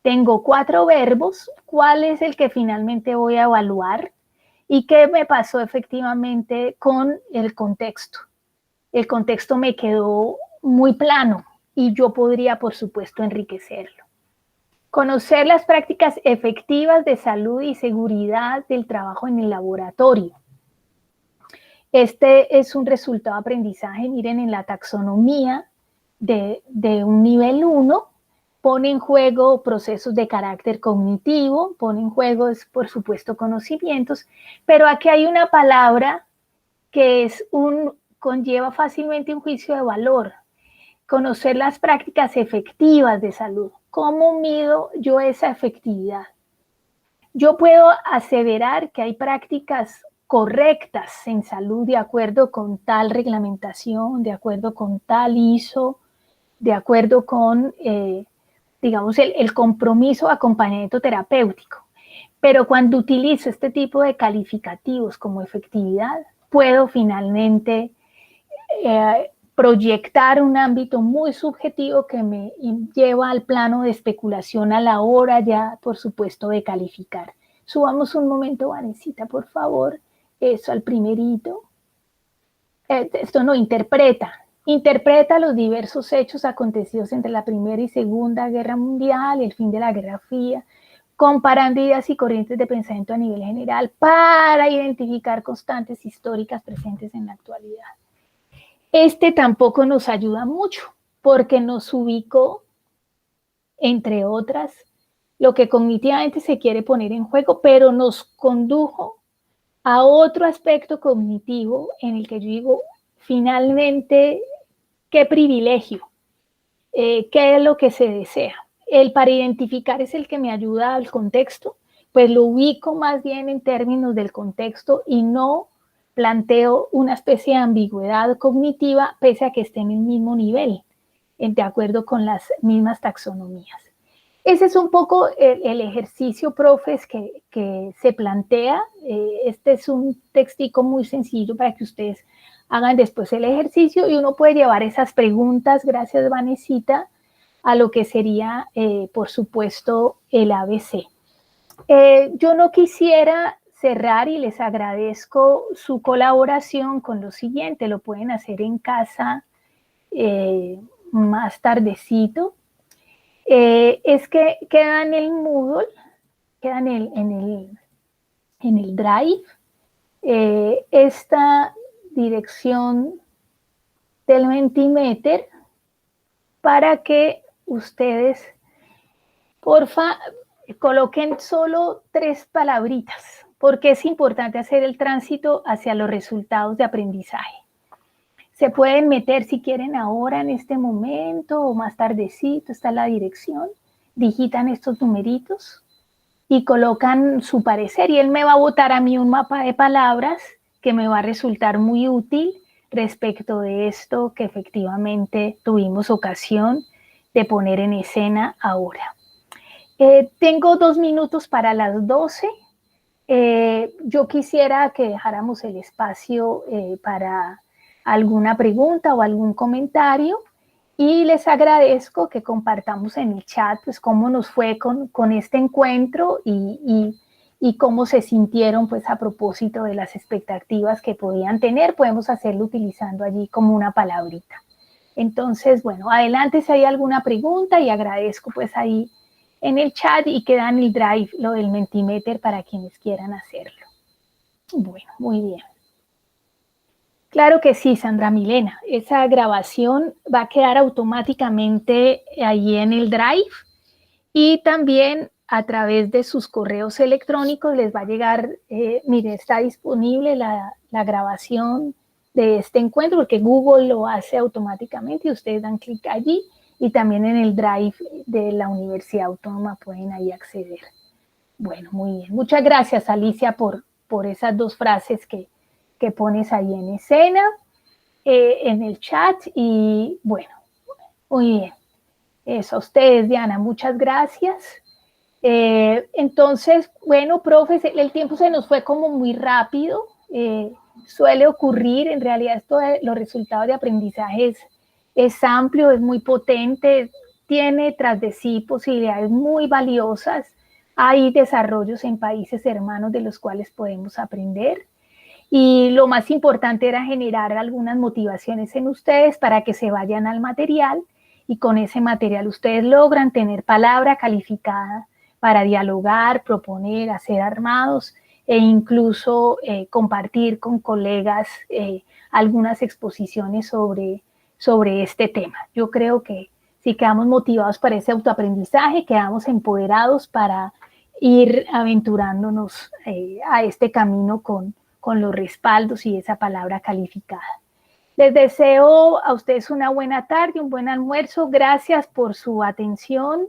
Tengo 4 verbos. ¿Cuál es el que finalmente voy a evaluar? ¿Y qué me pasó efectivamente con el contexto? El contexto me quedó muy plano y yo podría, por supuesto, enriquecerlo. Conocer las prácticas efectivas de salud y seguridad del trabajo en el laboratorio. Este es un resultado de aprendizaje, miren, en la taxonomía de un nivel 1, pone en juego procesos de carácter cognitivo, pone en juego, por supuesto, conocimientos, pero aquí hay una palabra que conlleva fácilmente un juicio de valor. Conocer las prácticas efectivas de salud. ¿Cómo mido yo esa efectividad? Yo puedo aseverar que hay prácticas correctas en salud de acuerdo con tal reglamentación, de acuerdo con tal ISO, de acuerdo con, digamos, el compromiso de acompañamiento terapéutico. Pero cuando utilizo este tipo de calificativos como efectividad, puedo finalmente proyectar un ámbito muy subjetivo que me lleva al plano de especulación a la hora ya, por supuesto, de calificar. Subamos un momento, Vanesita, por favor. Eso al primerito. Esto no, interpreta los diversos hechos acontecidos entre la Primera y Segunda Guerra Mundial, el fin de la Guerra Fría, comparando ideas y corrientes de pensamiento a nivel general para identificar constantes históricas presentes en la actualidad. Este tampoco nos ayuda mucho porque nos ubicó, entre otras, lo que cognitivamente se quiere poner en juego, pero nos condujo a otro aspecto cognitivo en el que yo digo, finalmente, qué privilegio, qué es lo que se desea. El para identificar es el que me ayuda al contexto, pues lo ubico más bien en términos del contexto y no planteo una especie de ambigüedad cognitiva pese a que esté en el mismo nivel, de acuerdo con las mismas taxonomías. Ese es un poco el ejercicio, profes, que se plantea. Este es un textico muy sencillo para que ustedes hagan después el ejercicio y uno puede llevar esas preguntas, gracias Vanesita, a lo que sería, por supuesto, el ABC. Yo no quisiera cerrar y les agradezco su colaboración con lo siguiente, lo pueden hacer en casa más tardecito. Es que queda en el Moodle, queda en el Drive, esta dirección del Mentimeter para que ustedes, porfa, coloquen solo 3 palabritas, porque es importante hacer el tránsito hacia los resultados de aprendizaje. Se pueden meter si quieren ahora en este momento o más tardecito, está la dirección, digitan estos numeritos y colocan su parecer y él me va a botar a mí un mapa de palabras que me va a resultar muy útil respecto de esto que efectivamente tuvimos ocasión de poner en escena ahora. Tengo 2 minutos para las 12. Yo quisiera que dejáramos el espacio para alguna pregunta o algún comentario y les agradezco que compartamos en el chat pues cómo nos fue con este encuentro y cómo se sintieron pues a propósito de las expectativas que podían tener. Podemos hacerlo utilizando allí como una palabrita. Entonces, bueno, adelante si hay alguna pregunta y agradezco pues ahí en el chat y queda en el Drive lo del Mentimeter para quienes quieran hacerlo. Bueno, muy bien. Claro que sí, Sandra Milena. Esa grabación va a quedar automáticamente ahí en el Drive y también a través de sus correos electrónicos les va a llegar, mire, está disponible la grabación de este encuentro porque Google lo hace automáticamente y ustedes dan clic allí y también en el Drive de la Universidad Autónoma pueden ahí acceder. Bueno, muy bien. Muchas gracias, Alicia, por esas 2 frases que pones ahí en escena, en el chat y bueno, muy bien. Eso, a ustedes, Diana, muchas gracias. Entonces, bueno, profes, el tiempo se nos fue como muy rápido, suele ocurrir, en realidad esto de los resultados de aprendizaje es amplio, es muy potente, tiene tras de sí posibilidades muy valiosas, hay desarrollos en países hermanos de los cuales podemos aprender. Y lo más importante era generar algunas motivaciones en ustedes para que se vayan al material y con ese material ustedes logran tener palabra calificada para dialogar, proponer, hacer armados e incluso compartir con colegas algunas exposiciones sobre este tema. Yo creo que Si quedamos motivados para ese autoaprendizaje, quedamos empoderados para ir aventurándonos a este camino con los respaldos y esa palabra calificada. Les deseo a ustedes una buena tarde, un buen almuerzo. Gracias por su atención.